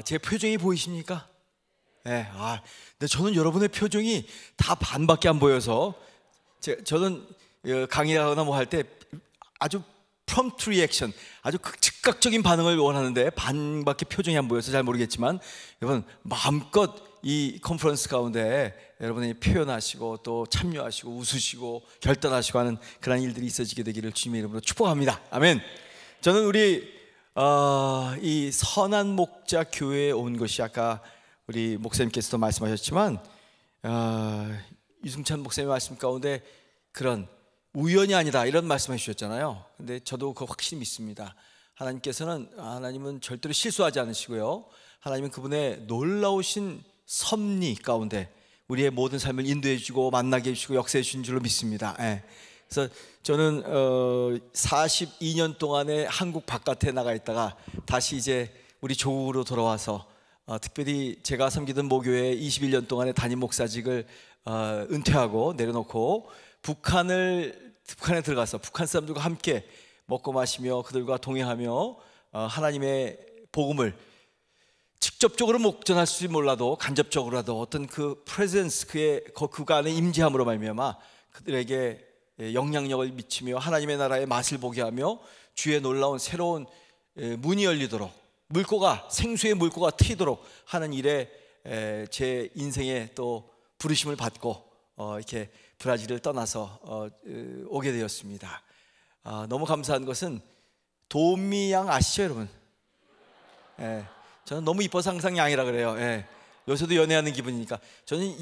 제 표정이 보이십니까? 네, 근데 저는 여러분의 표정이 다 반밖에 안 보여서 저는 강의하거나 뭐 할 때 아주 prompt reaction, 아주 즉각적인 반응을 원하는데 반밖에 표정이 안 보여서 잘 모르겠지만, 여러분 마음껏 이 컨퍼런스 가운데 여러분이 표현하시고 또 참여하시고 웃으시고 결단하시고 하는 그런 일들이 있어지게 되기를 주님의 이름으로 축복합니다. 아멘. 저는 우리 이 선한 목자 교회에 온 것이, 아까 우리 목사님께서도 말씀하셨지만 유승찬 목사님의 말씀 가운데 그런 우연이 아니다 이런 말씀해 주셨잖아요. 근데 저도 그거 확실히 믿습니다. 하나님은 절대로 실수하지 않으시고요, 하나님은 그분의 놀라우신 섭리 가운데 우리의 모든 삶을 인도해 주시고 만나게 해주시고 역사해 주신 줄로 믿습니다. 그래서 저는 42년 동안에 한국 바깥에 나가 있다가 다시 이제 우리 조국으로 돌아와서 특별히 제가 섬기던 모교회 21년 동안의 담임 목사직을 은퇴하고 내려놓고 북한에 들어가서 북한 사람들과 함께 먹고 마시며 그들과 동행하며 하나님의 복음을 직접적으로 목전할지 몰라도 간접적으로라도 어떤 그 프레젠스, 그가 안에 임재함으로 말미암아 그들에게 영향력을 미치며 하나님의 나라의 맛을 보게 하며 주의 놀라운 새로운 문이 열리도록, 생수의 물고가 트이도록 하는 일에 제 인생에 또 부르심을 받고 이렇게 브라질을 떠나서 오게 되었습니다. 너무 감사한 것은 도미 양 아시죠, 여러분? 저는 너무 이뻐서 항상 양이라 그래요. 요새도 연애하는 기분이니까. 저는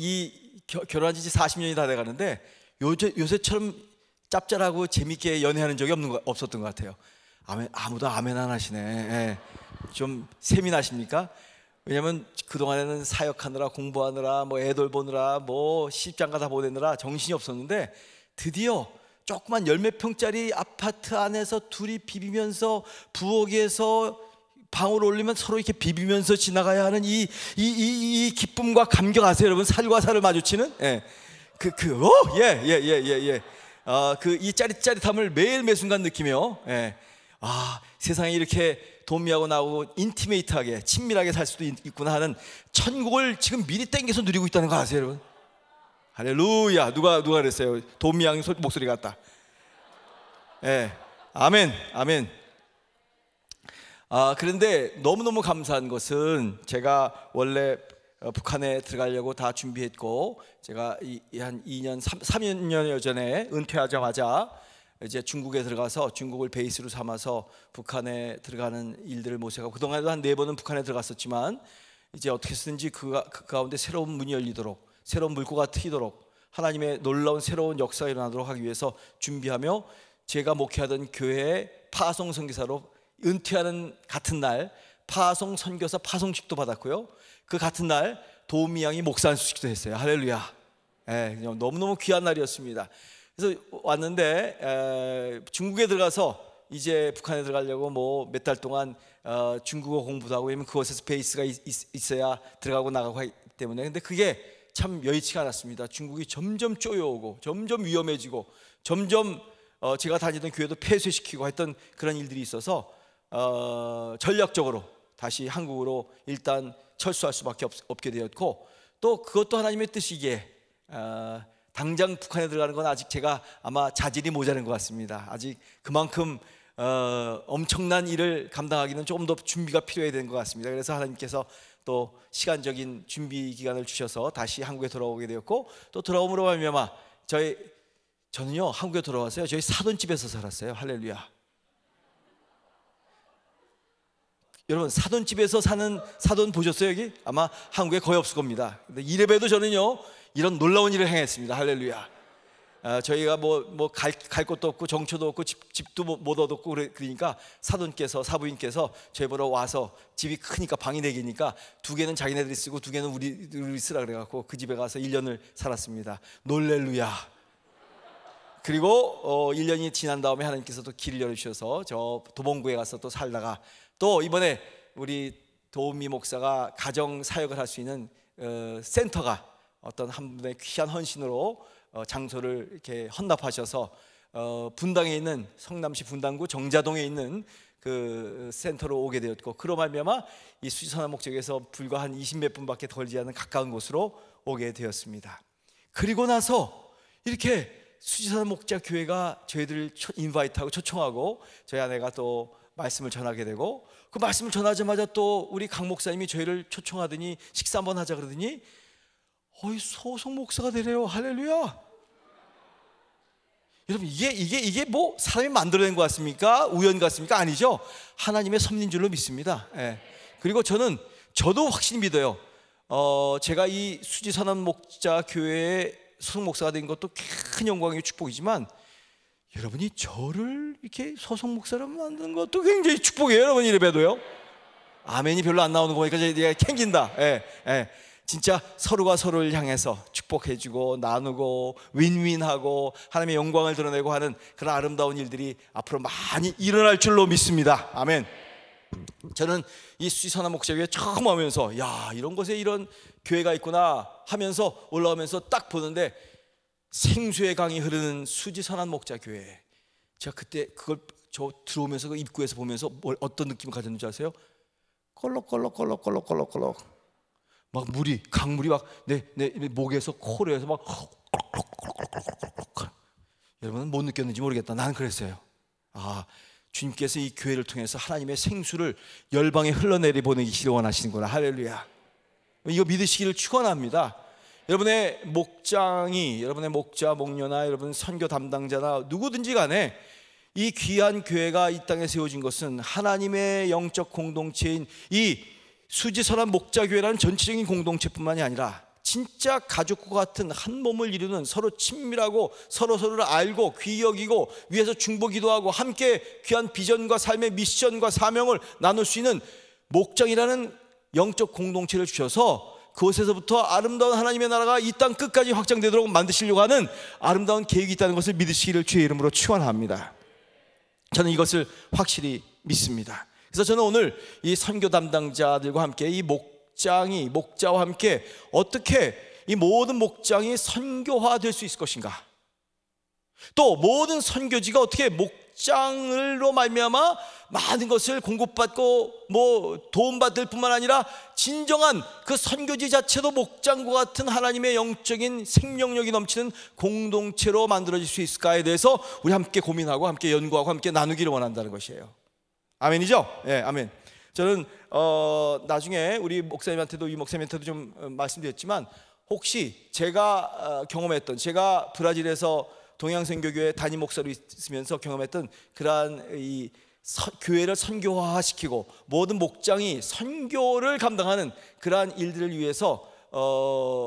결혼한 지 40년이 다 돼가는데 요새처럼 짭짤하고 재밌게 연애하는 적이 없었던 것 같아요. 아무도 아멘 안 하시네. 좀 세민하십니까? 왜냐면 그동안에는 사역하느라, 공부하느라, 뭐 애돌 보느라, 뭐 시집장가 다 보내느라 정신이 없었는데, 드디어 조그만 10몇 평짜리 아파트 안에서 둘이 비비면서 부엌에서 방울 올리면 서로 이렇게 비비면서 지나가야 하는 이 기쁨과 감격 아세요, 여러분? 살과 살을 마주치는 이 짜릿짜릿함을 매일 매순간 느끼며, 세상에 이렇게 도미하고 나하고 인티메이트하게 친밀하게 살 수도 있구나 하는 천국을 지금 미리 땡겨서 누리고 있다는 거 아세요, 여러분? 할렐루야. 누가 그랬어요? 도미양 목소리 같다. 아멘. 그런데 너무너무 감사한 것은, 제가 원래 북한에 들어가려고 다 준비했고, 제가 한 3년 전에 은퇴하자마자 이제 중국에 들어가서 중국을 베이스로 삼아서 북한에 들어가는 일들을 모색하고, 그동안에도 한 4번은 북한에 들어갔었지만 이제 어떻게 쓰든지 그 가운데 새로운 문이 열리도록, 새로운 물고가 트이도록, 하나님의 놀라운 새로운 역사가 일어나도록 하기 위해서 준비하며, 제가 목회하던 교회에 파송 선교사로 은퇴하는 같은 날 파송 선교사 파송식도 받았고요, 그 같은 날 도미 양이 목사 안수식도 했어요. 할렐루야. 너무너무 귀한 날이었습니다. 그래서 왔는데 중국에 들어가서 이제 북한에 들어가려고 뭐 몇 달 동안 중국어 공부도 하고, 왜냐면 그곳에서 베이스가 있어야 들어가고 나가고 하기 때문에. 근데 그게 참 여의치가 않았습니다. 중국이 점점 쪼여오고 점점 위험해지고 점점 제가 다니던 교회도 폐쇄시키고 했던 그런 일들이 있어서 전략적으로 다시 한국으로 일단 철수할 수밖에 없게 되었고, 또 그것도 하나님의 뜻이기에 당장 북한에 들어가는 건 아직 제가 아마 자질이 모자란 것 같습니다. 아직 그만큼 엄청난 일을 감당하기는 조금 더 준비가 필요해야 되는 것 같습니다. 그래서 하나님께서 또 시간적인 준비 기간을 주셔서 다시 한국에 돌아오게 되었고, 또 돌아옴으로 말미암아 저는요 한국에 돌아와서요 저희 사돈집에서 살았어요. 할렐루야. 여러분, 사돈집에서 사는 사돈 보셨어요? 여기 아마 한국에 거의 없을 겁니다. 근데 이래봬도 저는요 이런 놀라운 일을 행했습니다. 할렐루야. 저희가 갈 곳도 없고 정처도 없고 집도 못 얻었고 그러니까 사부인께서 저희 보러 와서, 집이 크니까 방이 4개니까 2개는 자기네들이 쓰고 2개는 우리 쓰라 그래갖고 그 집에 가서 1년을 살았습니다. 놀렐루야. 그리고 1년이 지난 다음에 하나님께서 또 길을 열어주셔서 저 도봉구에 가서 또 살다가, 또 이번에 우리 도미 목사가 가정 사역을 할 수 있는 센터가 어떤 한 분의 귀한 헌신으로 장소를 이렇게 헌납하셔서 분당에 있는, 성남시 분당구 정자동에 있는 그 센터로 오게 되었고, 그로 말미암아 이 수지선한 목적에서 불과 한 20몇 분밖에 걸리지 않는 가까운 곳으로 오게 되었습니다. 그리고 나서 이렇게 수지선한 목자 교회가 저희들을 인바이트하고 초청하고, 저희 아내가 또 말씀을 전하게 되고, 그 말씀을 전하자마자 또 우리 강 목사님이 저희를 초청하더니 식사 한번 하자 그러더니 어이 소속 목사가 되래요. 할렐루야. 여러분, 이게 뭐 사람이 만들어낸 것 같습니까? 우연 같습니까? 아니죠. 하나님의 섭리인 줄로 믿습니다. 예. 그리고 저도 확실히 믿어요. 제가 이 수지선한 목자 교회의 소속 목사가 된 것도 큰 영광이고 축복이지만, 여러분이 저를 이렇게 소속 목사로 만드는 것도 굉장히 축복이에요. 여러분, 이래봬도요. 아멘이 별로 안 나오는 거 보니까 내가 캥긴다. 진짜 서로가 서로를 향해서 축복해주고 나누고 윈윈하고 하나님의 영광을 드러내고 하는 그런 아름다운 일들이 앞으로 많이 일어날 줄로 믿습니다. 아멘. 저는 이 수지선한 목자교회 처음 오면서 야, 이런 곳에 이런 교회가 있구나 하면서 올라오면서 딱 보는데 생수의 강이 흐르는 수지선한 목자교회. 제가 그때 그걸 저 들어오면서 그 입구에서 보면서 어떤 느낌을 가졌는지 아세요? 껄럭껄럭껄럭껄럭껄럭껄럭 막 물이, 강물이 막 내 목에서 코로 해서 막 여러분은 못 느꼈는지 모르겠다. 나는 그랬어요. 아, 주님께서 이 교회를 통해서 하나님의 생수를 열방에 흘러내리 보내기를 원하시는구나. 할렐루야. 이거 믿으시기를 축원합니다. 여러분의 목장이, 여러분의 목자, 목녀나 여러분 선교 담당자나 누구든지 간에 이 귀한 교회가 이 땅에 세워진 것은 하나님의 영적 공동체인 이 수지선한 목자교회라는 전체적인 공동체뿐만이 아니라 진짜 가족과 같은 한 몸을 이루는, 서로 친밀하고 서로를 알고 귀히 여기고 위에서 중보기도하고 함께 귀한 비전과 삶의 미션과 사명을 나눌 수 있는 목장이라는 영적 공동체를 주셔서 그곳에서부터 아름다운 하나님의 나라가 이 땅 끝까지 확장되도록 만드시려고 하는 아름다운 계획이 있다는 것을 믿으시기를 주의 이름으로 축원합니다. 저는 이것을 확실히 믿습니다. 그래서 저는 오늘 이 선교 담당자들과 함께 이 목자와 함께 어떻게 이 모든 목장이 선교화될 수 있을 것인가, 또 모든 선교지가 어떻게 목장으로 말미암아 많은 것을 공급받고 뭐 도움받을 뿐만 아니라 진정한 그 선교지 자체도 목장과 같은 하나님의 영적인 생명력이 넘치는 공동체로 만들어질 수 있을까에 대해서 우리 함께 고민하고 함께 연구하고 함께 나누기를 원한다는 것이에요. 아멘이죠? 예, 아멘. 저는 나중에 우리 목사님한테도, 이 목사님한테도 좀 말씀드렸지만, 혹시 제가 경험했던, 제가 브라질에서 동양선교교회 담임 목사로 있으면서 경험했던 그러한 이 교회를 선교화시키고 모든 목장이 선교를 감당하는 그러한 일들을 위해서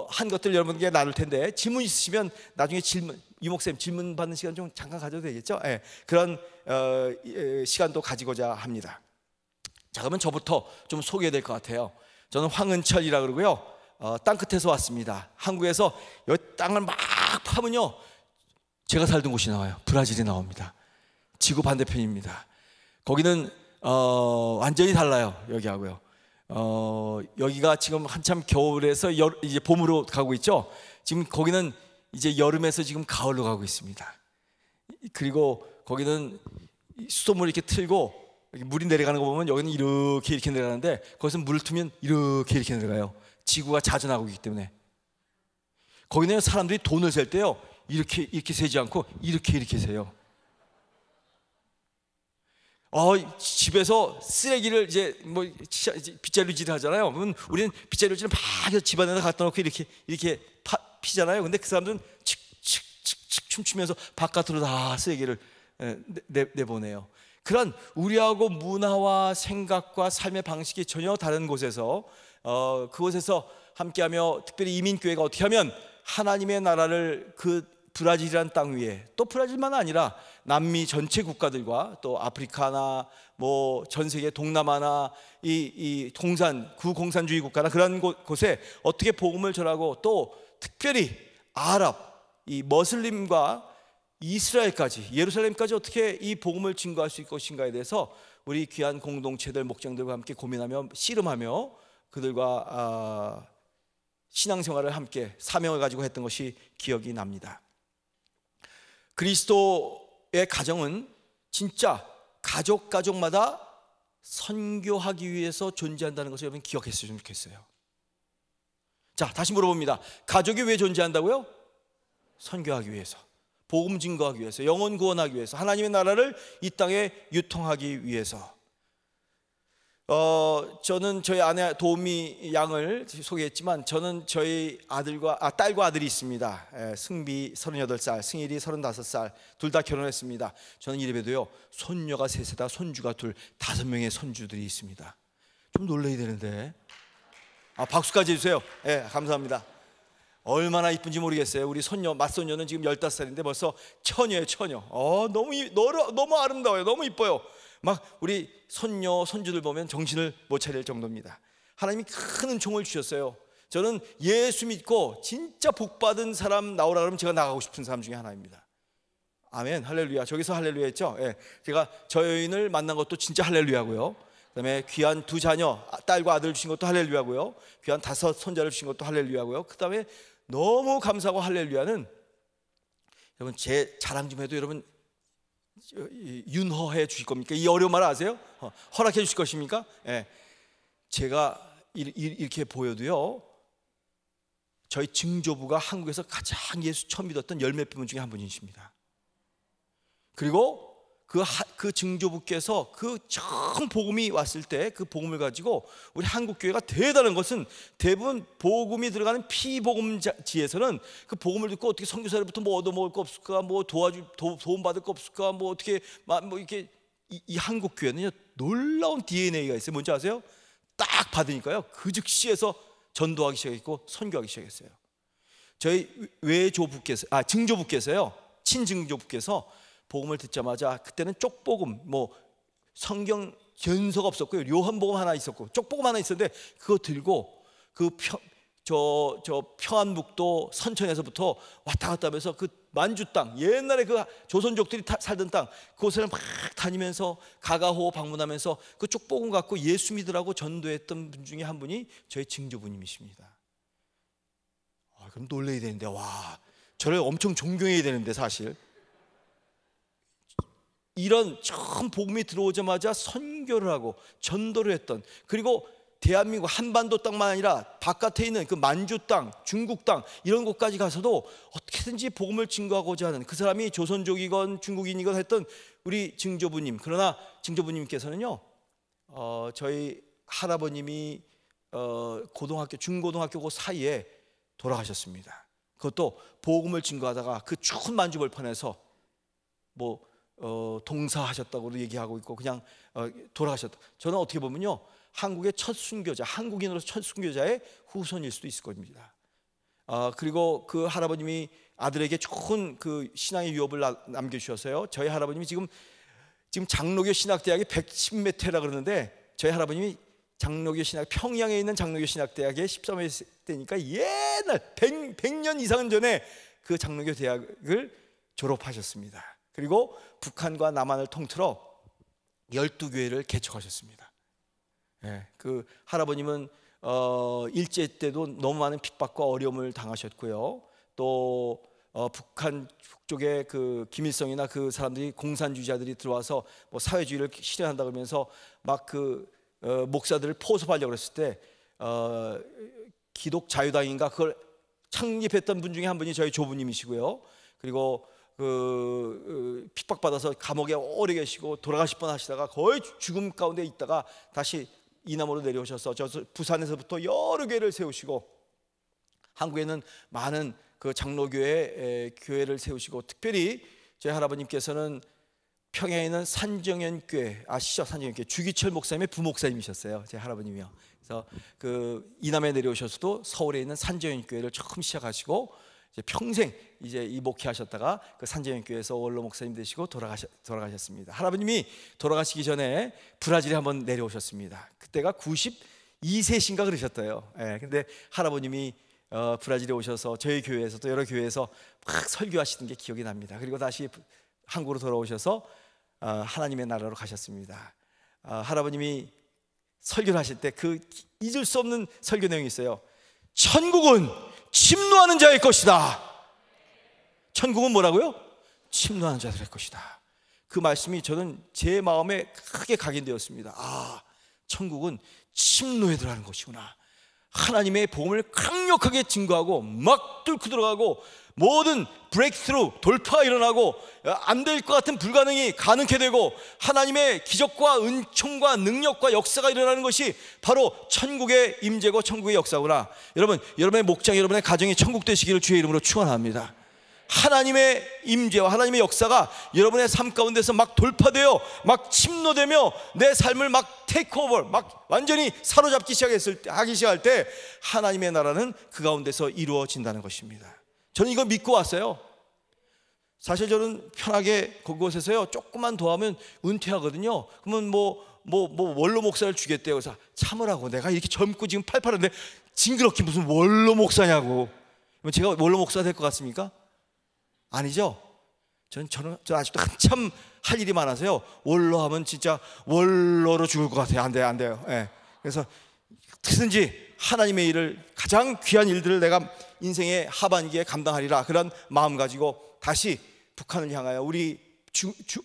한 것들 여러분께 나눌 텐데, 질문 있으시면 나중에 이 목사님 질문 받는 시간 좀 잠깐 가져도 되겠죠? 예, 그런 시간도 가지고자 합니다. 자, 그러면 저부터 좀 소개해야 될 것 같아요. 저는 황은철이라 그러고요. 땅끝에서 왔습니다. 한국에서 이 땅을 막 파면요, 제가 살던 곳이 나와요. 브라질이 나옵니다. 지구 반대편입니다. 거기는 완전히 달라요, 여기하고요. 여기가 지금 한참 겨울에서 이제 봄으로 가고 있죠. 지금 거기는 이제 여름에서 지금 가을로 가고 있습니다. 그리고 거기는 수돗물 이렇게 틀고 물이 내려가는 거 보면 여기는 이렇게 내려가는데, 거기서 물을 트면 이렇게 내려가요. 지구가 자전하고 있기 때문에. 거기는 사람들이 돈을 셀 때요, 이렇게 세지 않고 이렇게 세요. 집에서 쓰레기를 이제 뭐 빗자루질을 하잖아요. 그러면 우리는 빗자루질을 막 집안에다 갖다 놓고 이렇게 피잖아요. 근데 그 사람들은 칙칙칙칙 춤추면서 바깥으로 다 쓰레기를 내보내요. 그런 우리하고 문화와 생각과 삶의 방식이 전혀 다른 곳에서 그곳에서 함께하며, 특별히 이민교회가 어떻게 하면 하나님의 나라를 그 브라질이라는 땅 위에, 또 브라질만 아니라 남미 전체 국가들과 또 아프리카나 뭐 전 세계 동남아나 이 구공산주의 국가나 그런 곳에 어떻게 복음을 전하고, 또 특별히 아랍, 이 머슬림과 이스라엘까지, 예루살렘까지 어떻게 이 복음을 증거할 수 있을 것인가에 대해서 우리 귀한 공동체들, 목장들과 함께 고민하며 씨름하며 그들과 신앙생활을 함께 사명을 가지고 했던 것이 기억이 납니다. 그리스도의 가정은 진짜 가족마다 선교하기 위해서 존재한다는 것을 여러분 기억했으면 좋겠어요. 자, 다시 물어봅니다. 가족이 왜 존재한다고요? 선교하기 위해서, 복음 증거하기 위해서, 영혼 구원하기 위해서, 하나님의 나라를 이 땅에 유통하기 위해서. 저는 저희 아내 도우미 양을 소개했지만, 저는 저희 딸과 아들이 있습니다. 승비 38살, 승일이 35살, 둘 다 결혼했습니다. 저는 이래봬도요, 손녀가 셋에다 손주가 둘, 5명의 손주들이 있습니다. 좀 놀라야 되는데. 박수까지 해주세요. 감사합니다. 얼마나 이쁜지 모르겠어요. 우리 맏손녀는 지금 15살인데 벌써 처녀예요, 처녀. 너무 아름다워요. 너무 이뻐요. 막 우리 손주들 보면 정신을 못 차릴 정도입니다. 하나님이 큰 은총을 주셨어요. 저는 예수 믿고 진짜 복받은 사람 나오라 그러면 제가 나가고 싶은 사람 중에 하나입니다. 아멘, 할렐루야. 저기서 할렐루야 했죠? 제가 저 여인을 만난 것도 진짜 할렐루야고요. 그다음에 귀한 2 자녀, 딸과 아들 주신 것도 할렐루야고요. 귀한 5 손자를 주신 것도 할렐루야고요. 그다음에 너무 감사하고 할렐루야는, 여러분 제 자랑 좀 해도 여러분 윤허해 주실 겁니까? 이 어려운 말 아세요? 허락해 주실 것입니까? 제가 이렇게 보여도요, 저희 증조부가 한국에서 가장 예수 처음 믿었던 10몇 분 중에 한 분이십니다. 그리고 그 증조부께서 그 처음 복음이 왔을 때 그 복음을 가지고 우리 한국 교회가 대단한 것은, 대부분 복음이 들어가는 피복음지에서는 그 복음을 듣고 어떻게 선교사로부터 뭐 얻어먹을 거 없을까, 뭐 도움 받을 거 없을까, 뭐 어떻게 이렇게 이 한국 교회는요 놀라운 DNA가 있어요. 뭔지 아세요? 딱 받으니까요 그 즉시에서 전도하기 시작했고 선교하기 시작했어요. 저희 증조부께서요, 친증조부께서 복음을 듣자마자, 그때는 쪽복음, 뭐 성경 견서가 없었고요, 요한복음 하나 있었고 쪽복음 하나 있었는데, 그거 들고 그 평안북도 선천에서부터 왔다 갔다 하면서 그 만주 땅, 옛날에 그 조선족들이 살던 땅, 그곳을 막 다니면서 가가호 방문하면서 그 쪽복음 갖고 예수 믿으라고 전도했던 분 중에 한 분이 저희 증조부님이십니다. 그럼 놀라야 되는데, 저를 엄청 존경해야 되는데, 사실 이런 처음 복음이 들어오자마자 선교를 하고 전도를 했던, 그리고 대한민국 한반도 땅만 아니라 바깥에 있는 그 만주 땅, 중국 땅, 이런 곳까지 가서도 어떻게든지 복음을 증거하고자 하는, 그 사람이 조선족이건 중국인이건 했던 우리 증조부님. 그러나 증조부님께서는요, 저희 할아버님이 중고등학교 그 사이에 돌아가셨습니다. 그것도 복음을 증거하다가 그 추운 만주 벌판에서 동사하셨다고도 얘기하고 있고, 그냥 돌아가셨다. 저는 어떻게 보면요, 한국의 첫 순교자, 한국인으로서 첫 순교자의 후손일 수도 있을 겁니다. 그리고 그 할아버님이 아들에게 좋은 그 신앙의 유업을 남겨주셨어요. 저희 할아버님이 지금 장로교 신학대학이 110m라 그러는데, 저희 할아버님이 평양에 있는 장로교 신학대학에 13회 때니까 옛날 100년 이상 전에 그 장로교 대학을 졸업하셨습니다. 그리고 북한과 남한을 통틀어 12교회를 개척하셨습니다. 그 할아버님은 일제 때도 너무 많은 핍박과 어려움을 당하셨고요. 또 북한 북쪽에 그 김일성이나 그 사람들이, 공산주의자들이 들어와서 뭐 사회주의를 실현한다 그러면서 막 그 목사들을 포섭하려고 했을 때 기독 자유당인가 그걸 창립했던 분 중에 한 분이 저희 조부님이시고요. 그리고 핍박받아서 감옥에 오래 계시고 돌아가실 뻔하시다가 거의 죽음 가운데 있다가 다시 이남으로 내려오셔서 부산에서부터 여러 교회를 세우시고, 한국에는 많은 그 장로교회 교회를 세우시고, 특별히 저희 할아버님께서는 평양에 있는 산정연교회 아시죠? 산정연교회 주기철 목사님의 부목사님이셨어요, 제 할아버님이요. 그래서 그 이남에 내려오셔서도 서울에 있는 산정연교회를 처음 시작하시고, 이제 평생 이 목회하셨다가 그 산정연교회에서 원로 목사님 되시고 돌아가셨습니다. 할아버님이 돌아가시기 전에 브라질에 한번 내려오셨습니다. 그때가 92세신가 그러셨대요. 근데 할아버님이 브라질에 오셔서 저희 교회에서 또 여러 교회에서 막 설교하시는 게 기억이 납니다. 그리고 다시 한국으로 돌아오셔서 하나님의 나라로 가셨습니다. 할아버님이 설교를 하실 때 그 잊을 수 없는 설교 내용이 있어요. 천국은 침노하는 자의 것이다. 천국은 뭐라고요? 침노하는 자들의 것이다. 그 말씀이 저는 제 마음에 크게 각인되었습니다. 아, 천국은 침노에 들어가는 것이구나. 하나님의 복음을 강력하게 증거하고 막 뚫고 들어가고 모든 브레이크스루, 돌파가 일어나고 안 될 것 같은 불가능이 가능케 되고 하나님의 기적과 은총과 능력과 역사가 일어나는 것이 바로 천국의 임재고 천국의 역사구나. 여러분, 여러분의 목장, 여러분의 가정이 천국 되시기를 주의 이름으로 축원합니다. 하나님의 임재와 하나님의 역사가 여러분의 삶 가운데서 막 돌파되어 막 침노되며 내 삶을 막 테이크오버, 막 완전히 사로잡기 시작할 때 하나님의 나라는 그 가운데서 이루어진다는 것입니다. 저는 이거 믿고 왔어요. 사실 저는 편하게 그곳에서요 조금만 더 하면 은퇴하거든요. 그러면 뭐 원로 목사를 주겠대요. 그래서 참으라고, 내가 이렇게 젊고 지금 팔팔한데 징그럽게 무슨 원로 목사냐고. 제가 원로 목사 될 것 같습니까? 아니죠. 저는 아직도 한참 할 일이 많아서요. 원로 하면 진짜 원로로 죽을 것 같아요. 안 돼요. 예. 그래서 어떻게든지 하나님의 일을, 가장 귀한 일들을 내가 인생의 하반기에 감당하리라, 그런 마음 가지고 다시 북한을 향하여 우리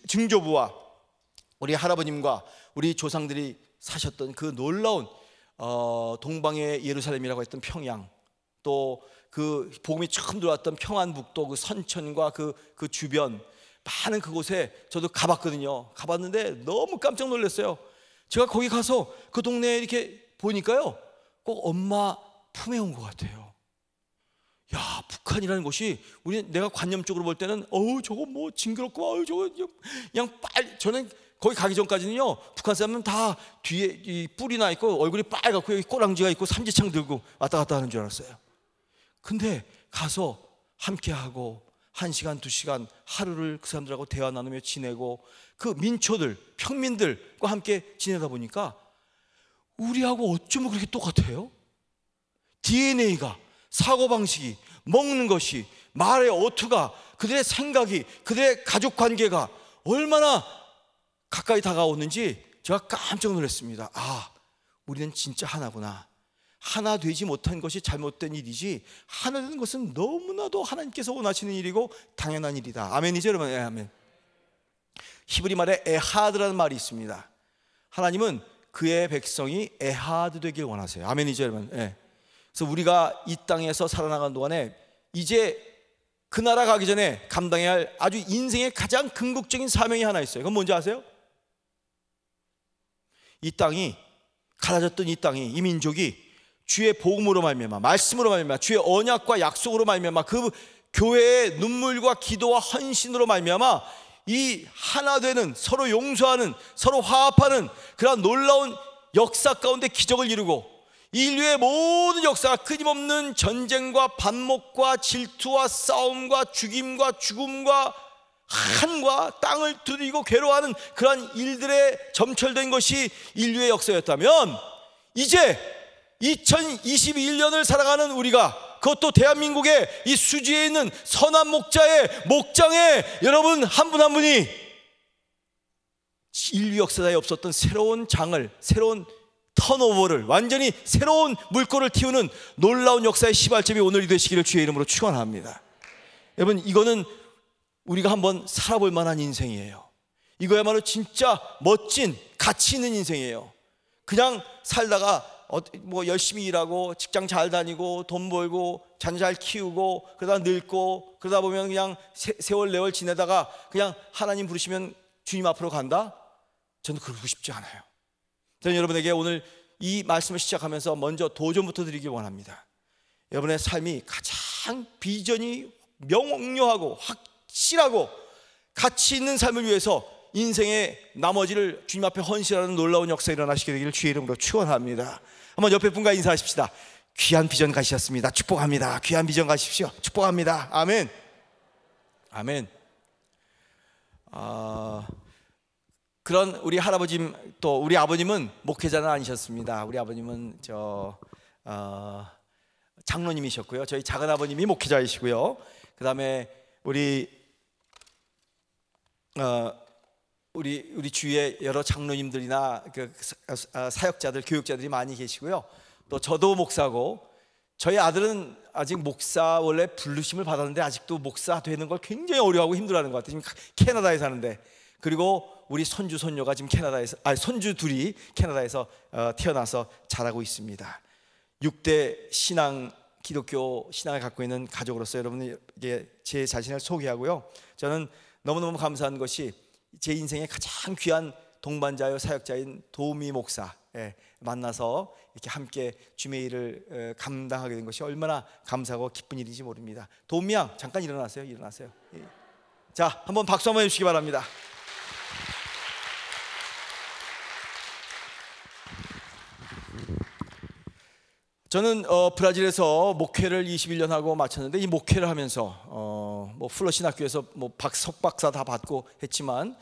증조부와 우리 할아버님과 우리 조상들이 사셨던 그 놀라운 동방의 예루살렘이라고 했던 평양, 또 그 복음이 처음 들어왔던 평안북도 그 선천과 그 주변 많은 그곳에 저도 가봤거든요. 가봤는데 너무 깜짝 놀랐어요. 제가 거기 가서 그 동네에 이렇게 보니까요, 꼭 엄마 품에 온 것 같아요. 야, 북한이라는 곳이 내가 관념적으로 볼 때는 저거 뭐 징그럽고 저거 그냥 저는 거기 가기 전까지는요, 북한 사람은 다 뒤에 이 뿔이 나 있고 얼굴이 빨갛고 여기 꼬랑지가 있고 삼지창 들고 왔다 갔다 하는 줄 알았어요. 근데 가서 함께하고 1시간, 2시간 하루를 그 사람들하고 대화 나누며 지내고 그 민초들, 평민들과 함께 지내다 보니까 우리하고 어쩌면 그렇게 똑같아요? DNA가, 사고방식이, 먹는 것이, 말의 어투가, 그들의 생각이, 그들의 가족관계가 얼마나 가까이 다가오는지 제가 깜짝 놀랐습니다. 아, 우리는 진짜 하나구나. 하나 되지 못한 것이 잘못된 일이지, 하나 되는 것은 너무나도 하나님께서 원하시는 일이고 당연한 일이다. 아멘이죠 여러분? 네, 아멘. 히브리 말에 에하드라는 말이 있습니다. 하나님은 그의 백성이 에하드 되길 원하세요. 아멘이죠 여러분? 네. 그래서 우리가 이 땅에서 살아나가는 동안에 이제 그 나라 가기 전에 감당해야 할 아주 인생의 가장 궁극적인 사명이 하나 있어요. 그건 뭔지 아세요? 이 땅이, 갈라졌던 이 땅이, 이 민족이 주의 복음으로 말미암아, 말씀으로 말미암아, 주의 언약과 약속으로 말미암아, 그 교회의 눈물과 기도와 헌신으로 말미암아 이 하나 되는, 서로 용서하는, 서로 화합하는 그러한 놀라운 역사 가운데 기적을 이루고, 인류의 모든 역사가 끊임없는 전쟁과 반목과 질투와 싸움과 죽임과 죽음과 한과 땅을 두드리고 괴로워하는 그러한 일들에 점철된 것이 인류의 역사였다면, 이제 2021년을 살아가는 우리가, 그것도 대한민국의 이 수지에 있는 선한 목자의 목장에 여러분 한 분 한 분이 인류 역사에 없었던 새로운 장을, 새로운 턴오버를, 완전히 새로운 물꼬를 틔우는 놀라운 역사의 시발점이 오늘이 되시기를 주의 이름으로 축원합니다. 여러분, 이거는 우리가 한번 살아볼 만한 인생이에요. 이거야말로 진짜 멋진 가치 있는 인생이에요. 그냥 살다가 뭐 열심히 일하고 직장 잘 다니고 돈 벌고 자녀 잘 키우고 그러다 늙고 그러다 보면 그냥 세월 내월 지내다가 그냥 하나님 부르시면 주님 앞으로 간다? 저는 그러고 싶지 않아요. 저는 여러분에게 오늘 이 말씀을 시작하면서 먼저 도전부터 드리기 원합니다. 여러분의 삶이 가장 비전이 명료하고 확실하고 가치 있는 삶을 위해서 인생의 나머지를 주님 앞에 헌신하는 놀라운 역사 일어나시게 되기를 주의 이름으로 축원합니다. 한번 옆에 분과 인사하십시다. 귀한 비전 가시셨습니다. 축복합니다. 귀한 비전 가십시오. 축복합니다. 아멘. 아멘. 그런 우리 할아버님, 또 우리 아버님은 목회자는 아니셨습니다. 우리 아버님은 장로님이셨고요. 저희 작은 아버님이 목회자이시고요. 그 다음에 우리 주위에 여러 장로님들이나 그 사역자들, 교육자들이 많이 계시고요. 또 저도 목사고, 저희 아들은 아직 목사 원래 부르심을 받았는데 아직도 목사 되는 걸 굉장히 어려워하고 힘들어하는 것 같아요. 지금 캐나다에 사는데. 그리고 우리 손주 손녀가 지금 캐나다에서, 손주 둘이 캐나다에서 태어나서 자라고 있습니다. 6대 신앙, 기독교 신앙을 갖고 있는 가족으로서 여러분에게 제 자신을 소개하고요. 저는 너무너무 감사한 것이 제 인생의 가장 귀한 동반자요 사역자인 도미 목사 만나서 이렇게 함께 주의 일을 감당하게 된 것이 얼마나 감사하고 기쁜 일인지 모릅니다. 도미 양 잠깐 일어나세요. 일어나세요. 자, 한번 박수 한번 해주시기 바랍니다. 저는 브라질에서 목회를 21년 하고 마쳤는데, 이 목회를 하면서 뭐 플러 신학교에서 뭐 석박사 다 받고 했지만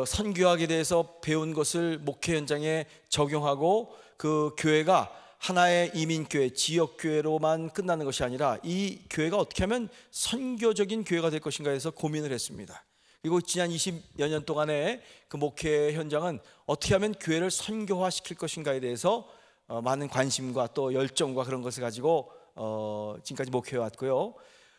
선교학에 대해서 배운 것을 목회 현장에 적용하고 그 교회가 하나의 이민교회, 지역교회로만 끝나는 것이 아니라 이 교회가 어떻게 하면 선교적인 교회가 될 것인가 해서 고민을 했습니다. 그리고 지난 20여 년 동안의 그 목회 현장은 어떻게 하면 교회를 선교화시킬 것인가에 대해서 많은 관심과 또 열정과 그런 것을 가지고 지금까지 목회해 왔고요.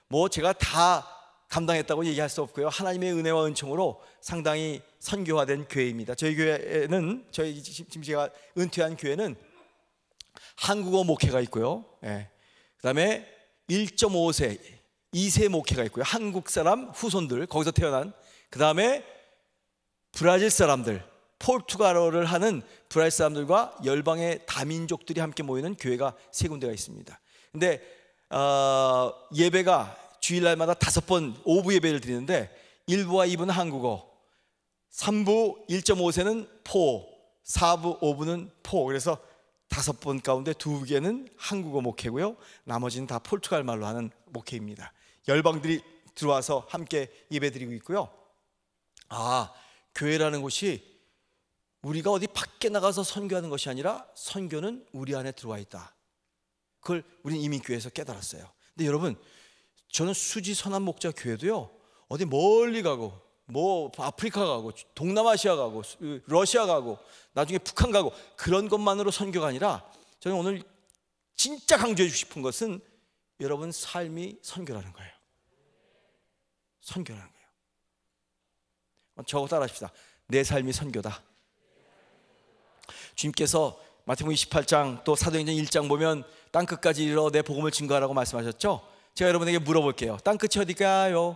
뭐 제가 다 감당했다고 얘기할 수 없고요. 하나님의 은혜와 은총으로 상당히 선교화된 교회입니다. 저희 교회는, 지금 제가 은퇴한 교회는 한국어 목회가 있고요. 그 다음에 1.5세, 2세 목회가 있고요. 한국 사람 후손들, 거기서 태어난, 그 다음에 브라질 사람들, 포르투갈어를 하는 브라질 사람들과 열방의 다민족들이 함께 모이는 교회가 3군데가 있습니다. 근데 예배가 주일날마다 5번 오부 예배를 드리는데 1부와 2부는 한국어, 3부 1.5세는 포, 4부 5부는 포. 그래서 5번 가운데 2개는 한국어 목회고요. 나머지는 다 포르투갈 말로 하는 목회입니다. 열방들이 들어와서 함께 예배 드리고 있고요. 교회라는 곳이 우리가 어디 밖에 나가서 선교하는 것이 아니라 선교는 우리 안에 들어와 있다. 그걸 우리는 이미 교회에서 깨달았어요. 근데 여러분, 저는 수지 선한 목자 교회도요, 어디 멀리 가고 뭐 아프리카 가고 동남아시아 가고 러시아 가고 나중에 북한 가고 그런 것만으로 선교가 아니라, 저는 오늘 진짜 강조해 주고 싶은 것은 여러분 삶이 선교라는 거예요. 선교라는 거예요. 저거 따라 하십시다. 내 삶이 선교다. 주님께서 마태복음 28장 또 사도행전 1장 보면 땅끝까지 이르러 내 복음을 증거하라고 말씀하셨죠. 제가 여러분에게 물어볼게요. 땅끝이 어디일까요?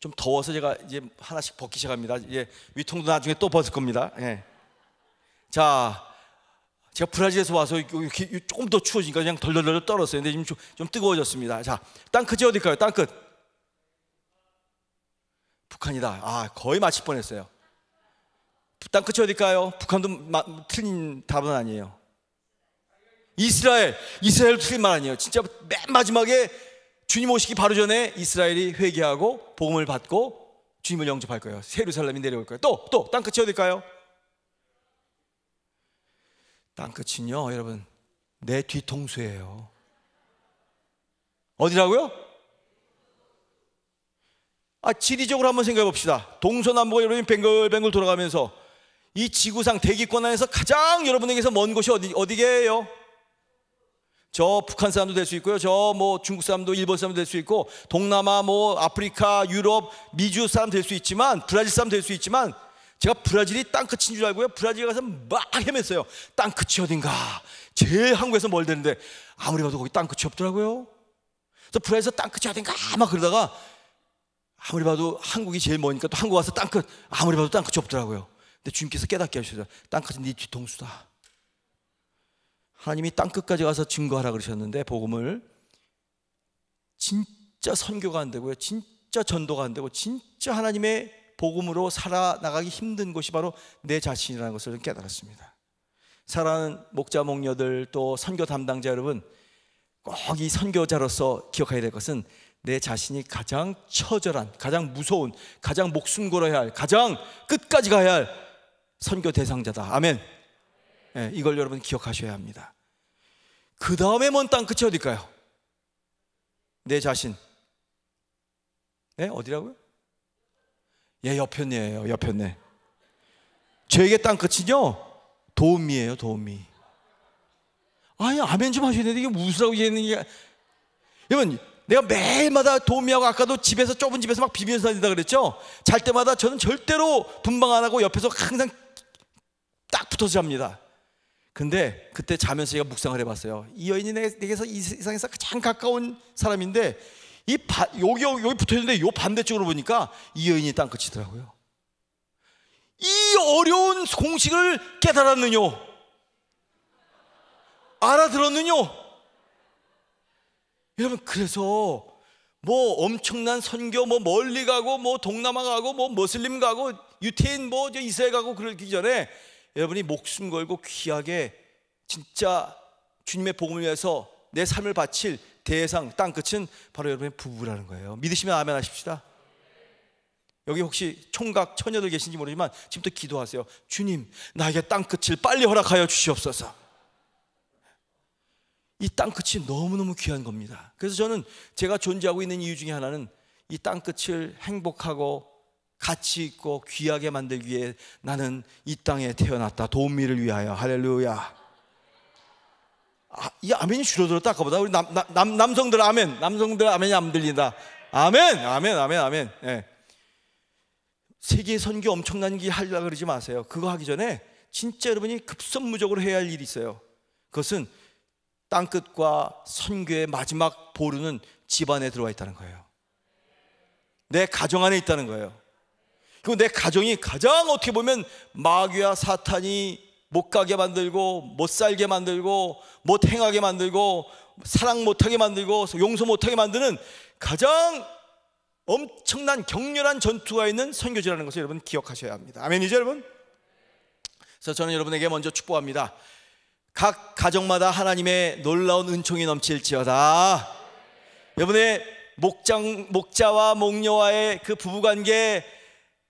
좀 더워서 제가 이제 하나씩 벗기 시작합니다. 이제 위통도 나중에 또 벗을 겁니다. 자, 제가 브라질에서 와서 이렇게 조금 더 추워지니까 그냥 덜덜덜 떨었어요. 근데 지금 좀 뜨거워졌습니다. 자, 땅끝이 어디일까요? 땅끝. 북한이다. 거의 맞힐 뻔했어요. 땅끝이 어딜까요? 북한도 틀린 답은 아니에요. 이스라엘도 틀린 말 아니에요. 진짜 맨 마지막에 주님 오시기 바로 전에 이스라엘이 회개하고 복음을 받고 주님을 영접할 거예요. 예루살렘이 내려올 거예요. 또 땅끝이 어딜까요? 땅끝은요, 여러분, 내 뒤통수예요. 어디라고요? 지리적으로 한번 생각해 봅시다. 동서남북을 여러분이 뱅글뱅글 돌아가면서 이 지구상 대기권 안에서 가장 여러분에게서 먼 곳이 어디게요? 저 북한 사람도 될 수 있고요. 저 뭐 중국 사람도, 일본 사람도 될 수 있고, 동남아, 뭐 아프리카, 유럽, 미주 사람 될 수 있지만, 브라질 사람 될 수 있지만, 제가 브라질이 땅끝인 줄 알고요. 브라질 가서 막 헤맸어요. 땅끝이 어딘가. 제일 한국에서 멀대는데 아무리 봐도 거기 땅끝이 없더라고요. 그래서 브라질에서 땅끝이 어딘가 막 그러다가 아무리 봐도 한국이 제일 머니까 또 한국 와서 땅끝, 아무리 봐도 땅끝이 없더라고요. 근데 주님께서 깨닫게 하셨어요. 땅끝은 네 뒤통수다. 하나님이 땅끝까지 가서 증거하라 그러셨는데, 복음을 진짜 선교가 안 되고요, 진짜 전도가 안 되고, 진짜 하나님의 복음으로 살아나가기 힘든 곳이 바로 내 자신이라는 것을 깨달았습니다. 사랑하는 목자 목녀들, 또 선교 담당자 여러분, 꼭 이 선교자로서 기억해야 될 것은 내 자신이 가장 처절한, 가장 무서운, 가장 목숨 걸어야 할, 가장 끝까지 가야 할 선교 대상자다. 아멘. 이걸 여러분 기억하셔야 합니다. 그 다음에 먼 땅끝이 어딜까요? 내 자신. 어디라고요? 옆편이에요. 옆편네. 저에게 땅끝이요, 도움이에요. 도움이. 아니, 아멘 좀 하셔야 되는데 이게 무엇이라고 얘기하는 게. 여러분, 내가 매일마다 도우미하고 아까도 집에서 좁은 집에서 막 비비면서 다닌다 그랬죠. 잘 때마다 저는 절대로 분방 안 하고 옆에서 항상 딱 붙어서 잡니다. 근데 그때 자면서 제가 묵상을 해봤어요. 이 여인이 내게서 이 세상에서 가장 가까운 사람인데 여기 붙어있는데 요 반대쪽으로 보니까 이 여인이 땅끝이더라고요. 이 어려운 공식을 깨달았느뇨? 알아들었느뇨? 여러분, 그래서 뭐 엄청난 선교, 뭐 멀리 가고, 뭐 동남아 가고, 뭐 무슬림 가고, 유태인 뭐 이스라엘 가고 그러기 전에 여러분이 목숨 걸고 귀하게 진짜 주님의 복음을 위해서 내 삶을 바칠 대상 땅끝은 바로 여러분의 부부라는 거예요. 믿으시면 아멘 하십시다. 여기 혹시 총각 처녀들 계신지 모르지만 지금부터 기도하세요. 주님, 나에게 땅끝을 빨리 허락하여 주시옵소서. 이 땅끝이 너무너무 귀한 겁니다. 그래서 저는 제가 존재하고 있는 이유 중에 하나는 이 땅끝을 행복하고 가치 있고 귀하게 만들기 위해 나는 이 땅에 태어났다. 도우미를 위하여. 할렐루야. 이 아멘이 줄어들었다. 아까보다 우리 남성들 아멘. 남성들 아멘이 안 들린다. 아멘, 아멘, 아멘, 아멘. 네. 세계 선교 엄청난 길 하려고 그러지 마세요. 그거 하기 전에 진짜 여러분이 급선무적으로 해야 할 일이 있어요. 그것은 땅끝과 선교의 마지막 보루는 집안에 들어와 있다는 거예요. 내 가정 안에 있다는 거예요. 그리고 내 가정이 가장 어떻게 보면 마귀와 사탄이 못 가게 만들고, 못 살게 만들고, 못 행하게 만들고, 사랑 못하게 만들고, 용서 못하게 만드는 가장 엄청난 격렬한 전투가 있는 선교지라는 것을 여러분 기억하셔야 합니다. 아멘이죠, 여러분? 그래서 저는 여러분에게 먼저 축복합니다. 각 가정마다 하나님의 놀라운 은총이 넘칠지어다. 여러분의 목자와 목녀와의 그 부부관계